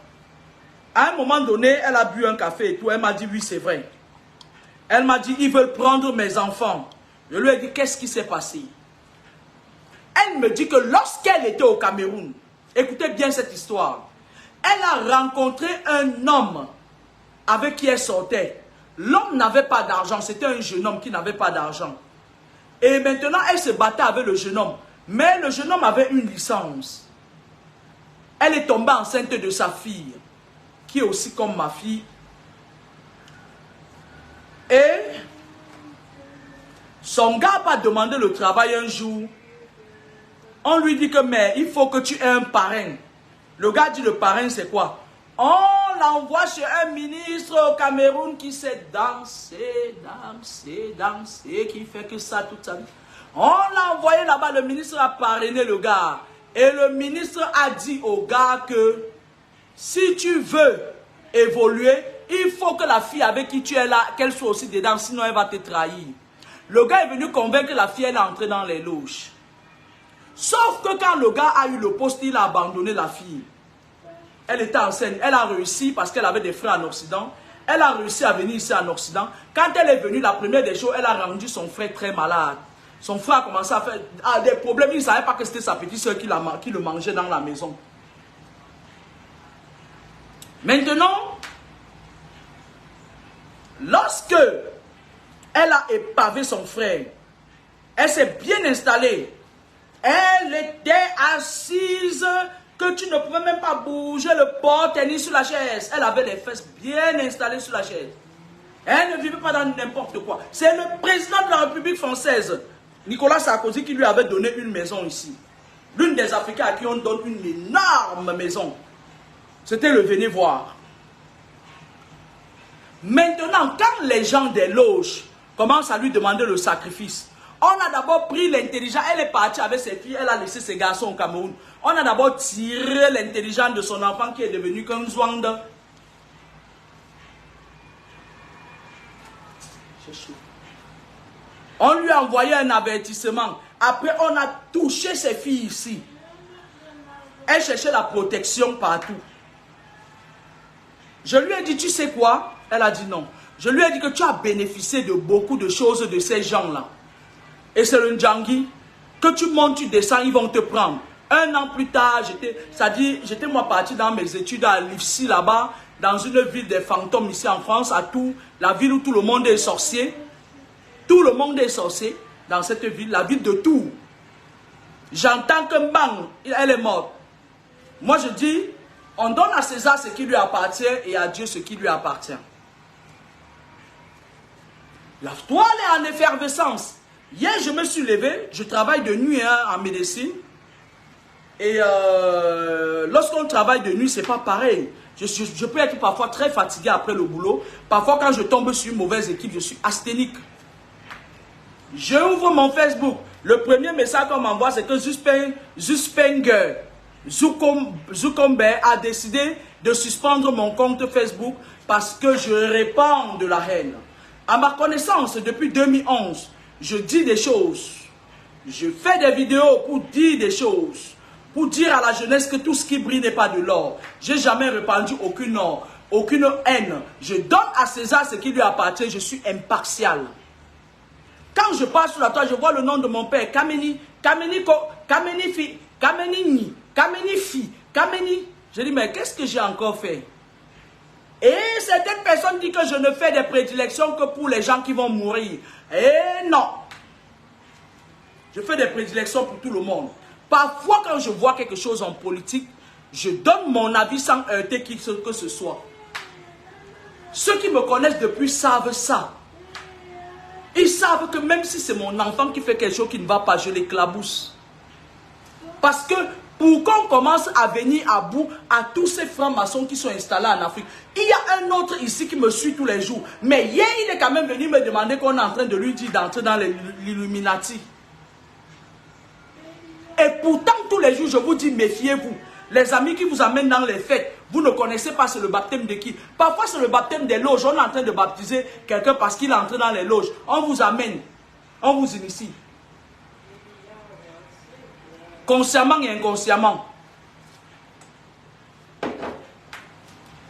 À un moment donné, elle a bu un café et tout. Elle m'a dit, oui, c'est vrai. Elle m'a dit, ils veulent prendre mes enfants. Je lui ai dit, qu'est-ce qui s'est passé? Elle me dit que lorsqu'elle était au Cameroun, écoutez bien cette histoire, elle a rencontré un homme avec qui elle sortait. L'homme n'avait pas d'argent, c'était un jeune homme qui n'avait pas d'argent. Et maintenant, elle se battait avec le jeune homme. Mais le jeune homme avait une licence. Elle est tombée enceinte de sa fille, qui est aussi comme ma fille. Et son gars n'a pas demandé le travail un jour. On lui dit que, mais il faut que tu aies un parrain. Le gars dit, le parrain, c'est quoi? On l'envoie chez un ministre au Cameroun qui sait danser, qui fait que ça toute sa vie. On l'a envoyé là-bas, le ministre a parrainé le gars. Et le ministre a dit au gars que si tu veux évoluer, il faut que la fille avec qui tu es là, qu'elle soit aussi dedans, sinon elle va te trahir. Le gars est venu convaincre la fille, elle est entrée dans les loges. Sauf que quand le gars a eu le poste, il a abandonné la fille. Elle était enceinte, elle a réussi parce qu'elle avait des frères en Occident. Elle a réussi à venir ici en Occident. Quand elle est venue, la première des choses, elle a rendu son frère très malade. Son frère a commencé à faire des problèmes. Il ne savait pas que c'était sa petite soeur qui le mangeait dans la maison. Maintenant, lorsque elle a épavé son frère, elle s'est bien installée. Elle était assise que tu ne pouvais même pas bouger le porte-tennis sur la chaise. Elle avait les fesses bien installées sur la chaise. Elle ne vivait pas dans n'importe quoi. C'est le président de la République française, Nicolas Sarkozy, qui lui avait donné une maison ici. L'une des Africains à qui on donne une énorme maison. C'était le venez voir. Maintenant, quand les gens des loges commencent à lui demander le sacrifice, On a d'abord pris l'intelligence. Elle est partie avec ses filles. Elle a laissé ses garçons au Cameroun. On a d'abord tiré l'intelligence de son enfant qui est devenu comme Zwanda. On lui a envoyé un avertissement. Après, on a touché ses filles ici. Elle cherchait la protection partout. Je lui ai dit, tu sais quoi? Elle a dit non. Je lui ai dit que tu as bénéficié de beaucoup de choses de ces gens-là. Et c'est le Ndjangi. Que tu montes, tu descends, ils vont te prendre. Un an plus tard, j'étais moi parti dans mes études à l'IFSI là-bas, dans une ville des fantômes ici en France, à Tours, la ville où tout le monde est sorcier. Tout le monde est sorcier dans cette ville, la ville de Tours. J'entends que bang, elle est morte. Moi je dis, on donne à César ce qui lui appartient et à Dieu ce qui lui appartient. La toile est en effervescence. Hier, je me suis levé, je travaille de nuit en médecine. Et lorsqu'on travaille de nuit, c'est pas pareil. Je peux être parfois très fatigué après le boulot. Parfois, quand je tombe sur une mauvaise équipe, je suis asthénique. Je ouvre mon Facebook. Le premier message qu'on m'envoie, c'est que Zuspenger Zucombe a décidé de suspendre mon compte Facebook parce que je répands de la haine. À ma connaissance, depuis 2011, je dis des choses. Je fais des vidéos pour dire des choses. Pour dire à la jeunesse que tout ce qui brille n'est pas de l'or. Je n'ai jamais répandu aucune haine. Je donne à César ce qui lui appartient. Je suis impartial. Quand je passe sur la toile, je vois le nom de mon père. Kameni. Je dis, mais qu'est-ce que j'ai encore fait? Et certaines personnes disent que je ne fais des prédilections que pour les gens qui vont mourir. Et non. Je fais des prédilections pour tout le monde. Parfois, quand je vois quelque chose en politique, je donne mon avis sans heurter qui que ce soit. Ceux qui me connaissent depuis savent ça. Ils savent que même si c'est mon enfant qui fait quelque chose qui ne va pas, je l'éclabousse. Parce que pour qu'on commence à venir à bout à tous ces francs-maçons qui sont installés en Afrique, il y a un autre ici qui me suit tous les jours. Mais hier, il est quand même venu me demander qu'on est en train de lui dire d'entrer dans l'Illuminati. Et pourtant, tous les jours, je vous dis, méfiez-vous. Les amis qui vous amènent dans les fêtes, vous ne connaissez pas c'est le baptême de qui. Parfois, c'est le baptême des loges. On est en train de baptiser quelqu'un parce qu'il est entré dans les loges. On vous amène. On vous initie. Consciemment et inconsciemment.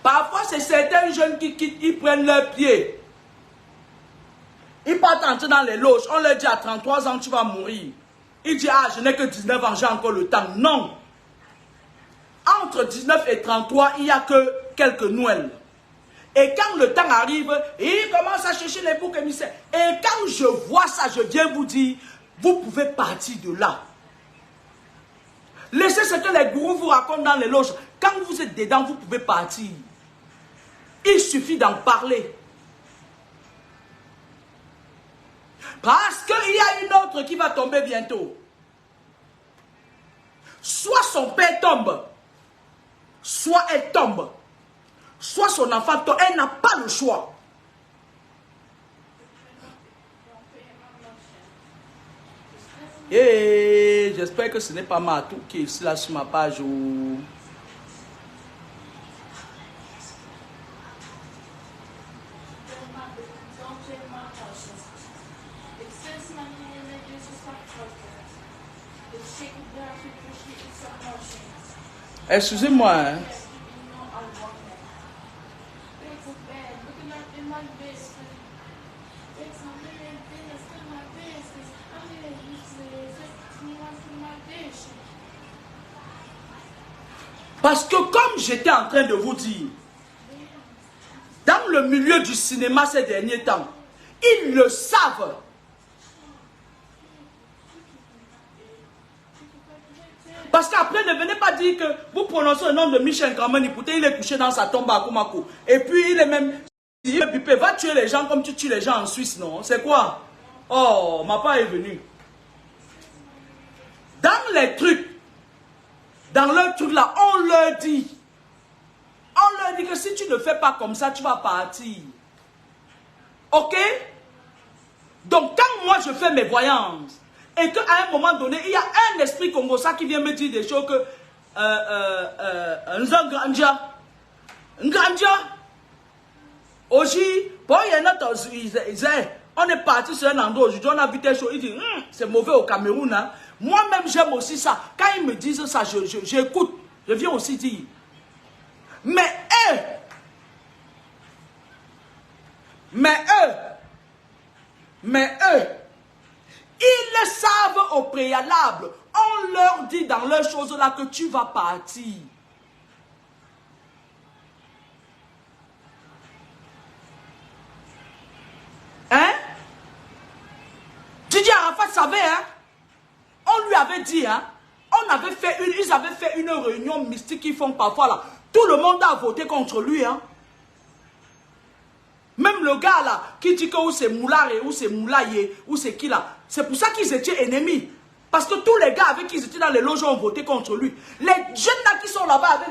Parfois, c'est certains jeunes qui quittent, ils prennent leurs pieds. Ils partent entrer dans les loges. On leur dit à 33 ans, tu vas mourir. Il dit, ah, je n'ai que 19 ans, j'ai encore le temps. Non. Entre 19 et 33, il n'y a que quelques Noëls. Et quand le temps arrive, il commence à chercher les boucs émissaires. Et quand je vois ça, je viens vous dire, vous pouvez partir de là. Laissez ce que les gourous vous racontent dans les loges. Quand vous êtes dedans, vous pouvez partir. Il suffit d'en parler. Parce qu'il y a une autre qui va tomber bientôt. Soit son père tombe, soit elle tombe, soit son enfant tombe. Elle n'a pas le choix. Et j'espère que ce n'est pas Matou qui est ici là sur ma page. Excusez-moi. Hein. Parce que comme j'étais en train de vous dire, dans le milieu du cinéma ces derniers temps, ils le savent. Parce qu'après, ne venez pas dire que vous prononcez le nom de Michel Kameni, pourtant il est couché dans sa tombe à Kumako. Et puis il est même... Il va tuer les gens comme tu tues les gens en Suisse, non? C'est quoi? Oh, ma part est venue. Dans les trucs, dans leur truc là, on leur dit que si tu ne fais pas comme ça, tu vas partir. Ok? Donc quand moi je fais mes voyances, et qu'à un moment donné, il y a un esprit congolais qui vient me dire des choses que Nganja, aussi, on est parti sur un endroit aujourd'hui, on a vu des choses, il dit, c'est mauvais au Cameroun. Hein. Moi-même, j'aime aussi ça. Quand ils me disent ça, j'écoute. Je viens aussi dire. Mais eux, ils le savent au préalable. On leur dit dans leurs choses là que tu vas partir. Hein? Didier Arafat savait, hein? On lui avait dit, hein? Ils avaient fait une réunion mystique qu'ils font parfois là. Tout le monde a voté contre lui, hein? Même le gars là, qui dit que ou c'est Moulare, ou c'est Moulaye, ou c'est qui là. C'est pour ça qu'ils étaient ennemis. Parce que tous les gars avec qui ils étaient dans les loges ont voté contre lui. Les jeunes là qui sont là-bas avec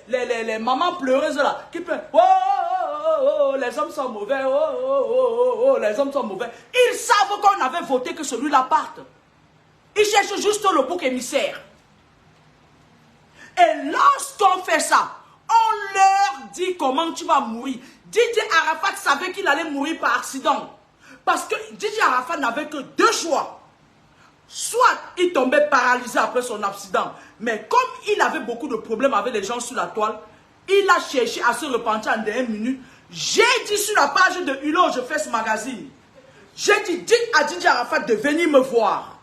les mamans pleureuses là, qui pleurent. Oh, oh, oh, oh, les hommes sont mauvais. Oh, oh, oh, oh, oh, les hommes sont mauvais. Ils savent qu'on avait voté que celui-là parte. Ils cherchent juste le bouc émissaire. Et lorsqu'on fait ça, on leur dit comment tu vas mourir. Didier Arafat savait qu'il allait mourir par accident. Parce que Didier Arafat n'avait que deux choix. Soit il tombait paralysé après son accident. Mais comme il avait beaucoup de problèmes avec les gens sur la toile, il a cherché à se repentir en dernière minute. J'ai dit sur la page de Hulot, je fais ce magazine. J'ai dit, dites à Didier Arafat de venir me voir.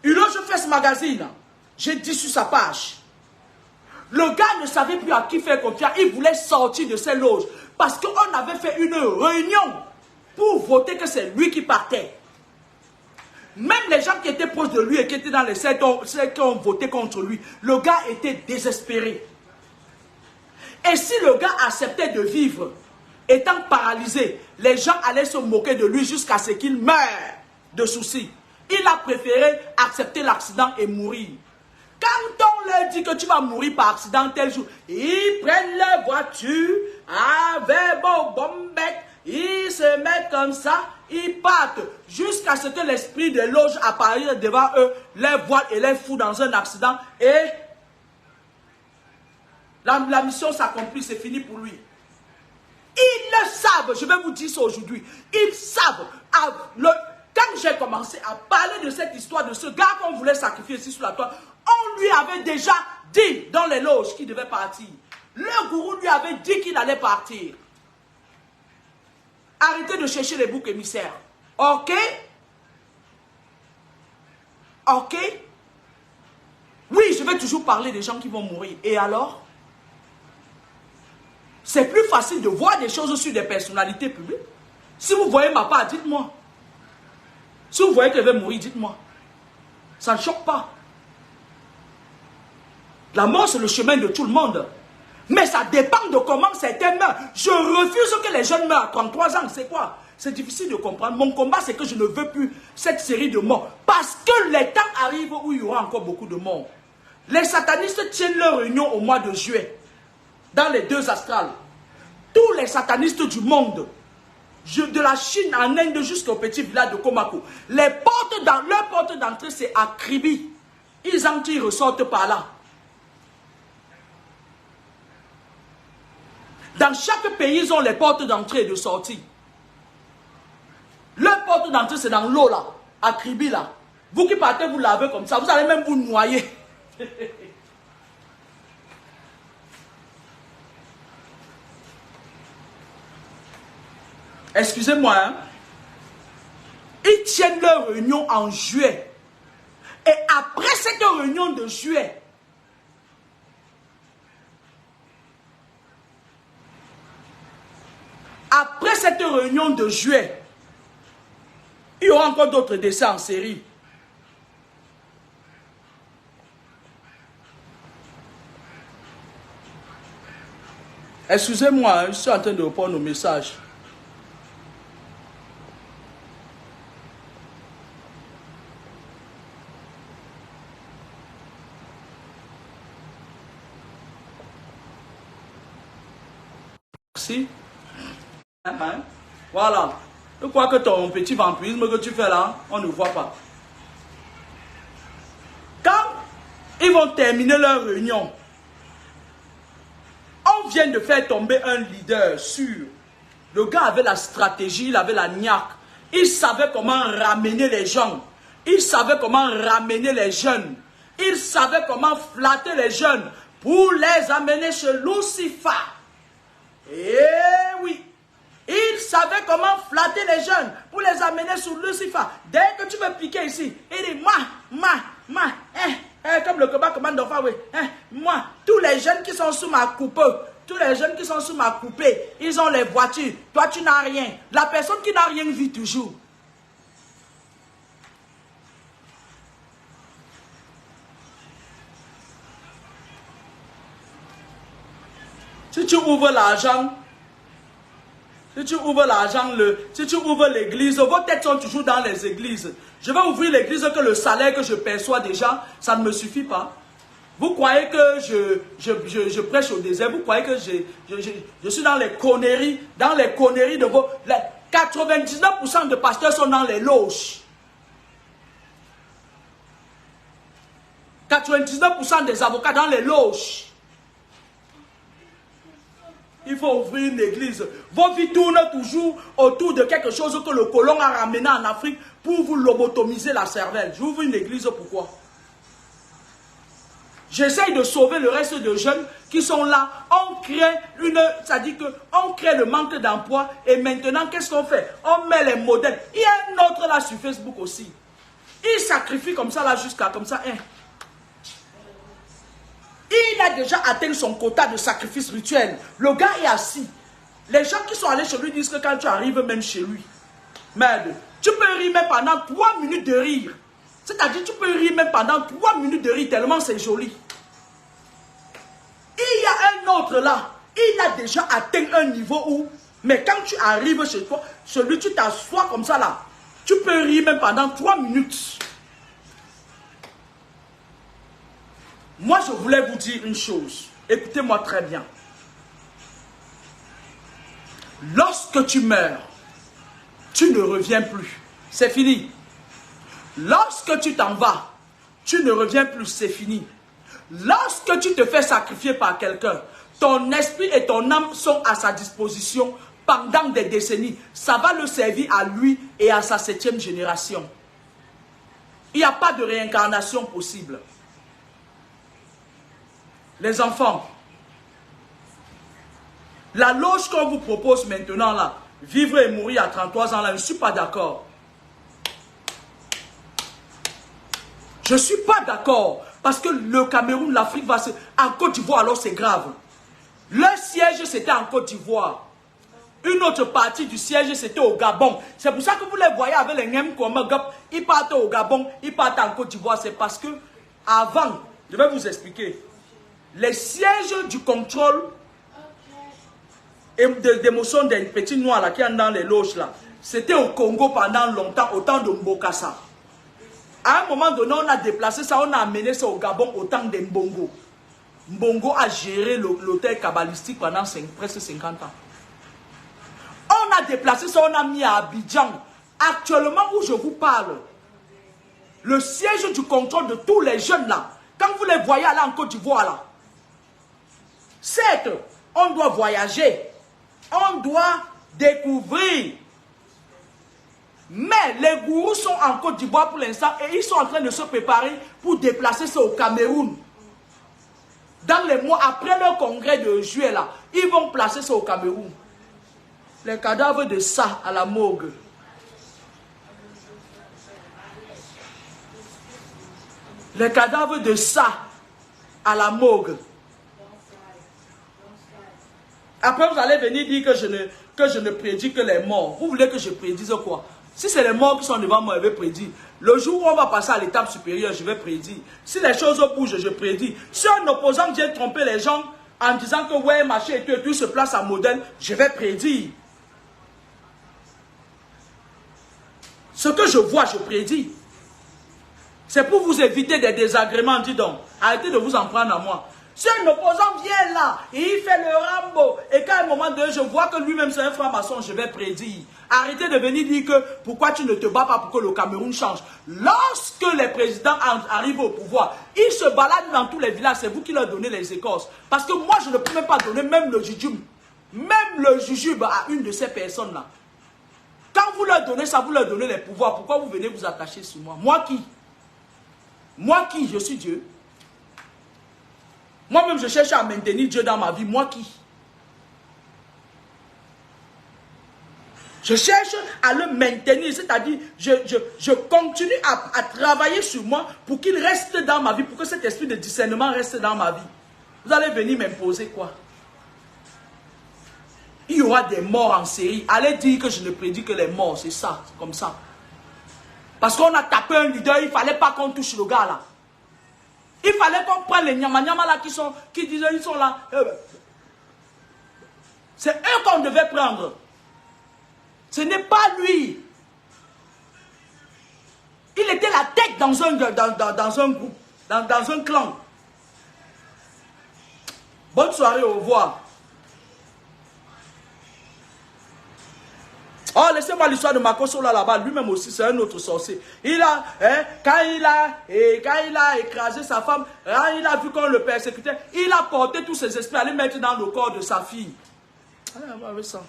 Hulot, je fais ce magazine. J'ai dit sur sa page. Le gars ne savait plus à qui faire confiance. Il voulait sortir de ses loges. Parce qu'on avait fait une réunion pour voter que c'est lui qui partait. Même les gens qui étaient proches de lui et qui étaient dans les secteurs qui ont voté contre lui, le gars était désespéré. Et si le gars acceptait de vivre, étant paralysé, les gens allaient se moquer de lui jusqu'à ce qu'il meure de soucis. Il a préféré accepter l'accident et mourir. Quand on leur dit que tu vas mourir par accident tel jour, ils prennent leur voiture avec bon bombette, ils se mettent comme ça, ils partent jusqu'à ce que l'esprit de loge apparaisse devant eux, les voile et les fout dans un accident et la mission s'accomplit, c'est fini pour lui. Ils le savent, je vais vous dire ça aujourd'hui, ils savent. Quand j'ai commencé à parler de cette histoire de ce gars qu'on voulait sacrifier ici sur la toile, on lui avait déjà dit dans les loges qu'il devait partir. Le gourou lui avait dit qu'il allait partir. Arrêtez de chercher les boucs émissaires. Ok? Ok? Oui, je vais toujours parler des gens qui vont mourir. Et alors? C'est plus facile de voir des choses sur des personnalités publiques. Si vous voyez ma part, dites-moi. Si vous voyez qu'elle va mourir, dites-moi. Ça ne choque pas. La mort, c'est le chemin de tout le monde. Mais ça dépend de comment certains meurent. Je refuse que les jeunes meurent à 33 ans. C'est quoi? C'est difficile de comprendre. Mon combat, c'est que je ne veux plus cette série de morts. Parce que les temps arrivent où il y aura encore beaucoup de morts. Les satanistes tiennent leur réunion au mois de juillet. Dans les deux astrales. Tous les satanistes du monde, de la Chine en Inde jusqu'au petit village de Komako, leur porte d'entrée, c'est à Kribi. Ils entrent, ils ressortent par là. Dans chaque pays, ils ont les portes d'entrée et de sortie. Leur porte d'entrée, c'est dans l'eau là, à Kribi là. Vous qui partez, vous lavez comme ça, vous allez même vous noyer. Excusez-moi, hein? Ils tiennent leur réunion en juillet. Et après cette réunion de juillet, il y aura encore d'autres décès en série. Excusez-moi, hein, je suis en train de répondre aux messages. Merci. Voilà. Je crois que ton petit vampirisme que tu fais là, on ne voit pas. Quand ils vont terminer leur réunion, on vient de faire tomber un leader sûr. Le gars avait la stratégie, il avait la niaque. Il savait comment ramener les gens. Il savait comment ramener les jeunes. Il savait comment flatter les jeunes pour les amener chez Lucifer. Eh oui. Il savait comment flatter les jeunes pour les amener sur Lucifer. Dès que tu veux piquer ici, il dit comme le combat commande d'enfant, oui. Moi, tous les jeunes qui sont sous ma coupe, ils ont les voitures. Toi, tu n'as rien. La personne qui n'a rien vit toujours. Si tu ouvres l'argent, si tu ouvres l'église, vos têtes sont toujours dans les églises. Je vais ouvrir l'église que le salaire que je perçois déjà, ça ne me suffit pas. Vous croyez que je prêche au désert, vous croyez que je suis dans les conneries de vos... 99% de pasteurs sont dans les loges. 99% des avocats dans les loges. Il faut ouvrir une église. Vos vies tournent toujours autour de quelque chose que le colon a ramené en Afrique pour vous lobotomiser la cervelle. J'ouvre une église, pourquoi? J'essaye de sauver le reste de jeunes qui sont là. On crée c'est-à-dire qu'on crée le manque d'emploi et maintenant, qu'est-ce qu'on fait? On met les modèles. Il y a un autre là sur Facebook aussi. Il sacrifie comme ça là jusqu'à comme ça. Il a déjà atteint son quota de sacrifice rituel. Le gars est assis. Les gens qui sont allés chez lui disent que quand tu arrives même chez lui, merde, tu peux rire même pendant 3 minutes de rire. C'est-à-dire tu peux rire même pendant 3 minutes de rire tellement c'est joli. Il y a un autre là. Il a déjà atteint un niveau où, mais quand tu arrives chez toi, celui tu t'assois comme ça là, tu peux rire même pendant 3 minutes. Moi, je voulais vous dire une chose. Écoutez-moi très bien. Lorsque tu meurs, tu ne reviens plus. C'est fini. Lorsque tu t'en vas, tu ne reviens plus. C'est fini. Lorsque tu te fais sacrifier par quelqu'un, ton esprit et ton âme sont à sa disposition pendant des décennies. Ça va le servir à lui et à sa 7e génération. Il n'y a pas de réincarnation possible. Les enfants, la loge qu'on vous propose maintenant là, vivre et mourir à 33 ans là, je ne suis pas d'accord. Je ne suis pas d'accord parce que le Cameroun, l'Afrique va se... En Côte d'Ivoire alors c'est grave. Le siège c'était en Côte d'Ivoire. Une autre partie du siège c'était au Gabon. C'est pour ça que vous les voyez avec les Ngem Komagap, ils partent au Gabon, ils partent en Côte d'Ivoire. C'est parce que avant, je vais vous expliquer. Les sièges du contrôle et d'émotion des petits noirs là, qui sont dans les loges là, c'était au Congo pendant longtemps, au temps de Mbokassa. À un moment donné, on a déplacé ça, on a amené ça au Gabon au temps de Mbongo. Mbongo a géré l'hôtel kabbalistique pendant presque 50 ans. On a déplacé ça, on a mis à Abidjan. Actuellement où je vous parle, le siège du contrôle de tous les jeunes là, quand vous les voyez aller en Côte d'Ivoire là, certes, on doit voyager, on doit découvrir. Mais les gourous sont en Côte d'Ivoire pour l'instant et ils sont en train de se préparer pour déplacer ça au Cameroun. Dans les mois après leur congrès de juillet là, ils vont placer ça au Cameroun. Les cadavres de ça à la morgue. Les cadavres de ça à la morgue. Après, vous allez venir dire que je ne prédis que les morts. Vous voulez que je prédise quoi? Si c'est les morts qui sont devant moi, je vais prédire. Le jour où on va passer à l'étape supérieure, je vais prédire. Si les choses bougent, je prédis. Si un opposant vient tromper les gens en disant que ouais, machin et tout se place en modèle, je vais prédire. Ce que je vois, je prédis. C'est pour vous éviter des désagréments, dis donc. Arrêtez de vous en prendre à moi. Si un opposant vient là, et il fait le Rambo, et qu'à un moment donné, je vois que lui-même c'est un franc-maçon, je vais prédire. Arrêtez de venir dire que pourquoi tu ne te bats pas pour que le Cameroun change. Lorsque les présidents arrivent au pouvoir, ils se baladent dans tous les villages, c'est vous qui leur donnez les écorces. Parce que moi, je ne peux même pas donner même le jujube à une de ces personnes-là. Quand vous leur donnez ça, vous leur donnez les pouvoirs. Pourquoi vous venez vous attacher sur moi? Moi qui? Moi qui? Je suis Dieu. Moi-même, je cherche à maintenir Dieu dans ma vie. Moi qui? Je cherche à le maintenir. C'est-à-dire, je continue à travailler sur moi pour qu'il reste dans ma vie, pour que cet esprit de discernement reste dans ma vie. Vous allez venir m'imposer quoi? Il y aura des morts en série. Allez dire que je ne prédis que les morts. C'est ça, c'est comme ça. Parce qu'on a tapé un leader, il ne fallait pas qu'on touche le gars là. Il fallait qu'on prenne les nyama-nyama là qui disent ils sont là. C'est eux qu'on devait prendre. Ce n'est pas lui. Il était la tête dans un groupe, dans un clan. Bonne soirée, au revoir. Oh, laissez-moi l'histoire de Makosso là-bas. Lui-même aussi, c'est un autre sorcier. Quand il a écrasé sa femme, quand il a vu qu'on le persécutait, il a porté tous ses esprits à les mettre dans le corps de sa fille. Ah, ça.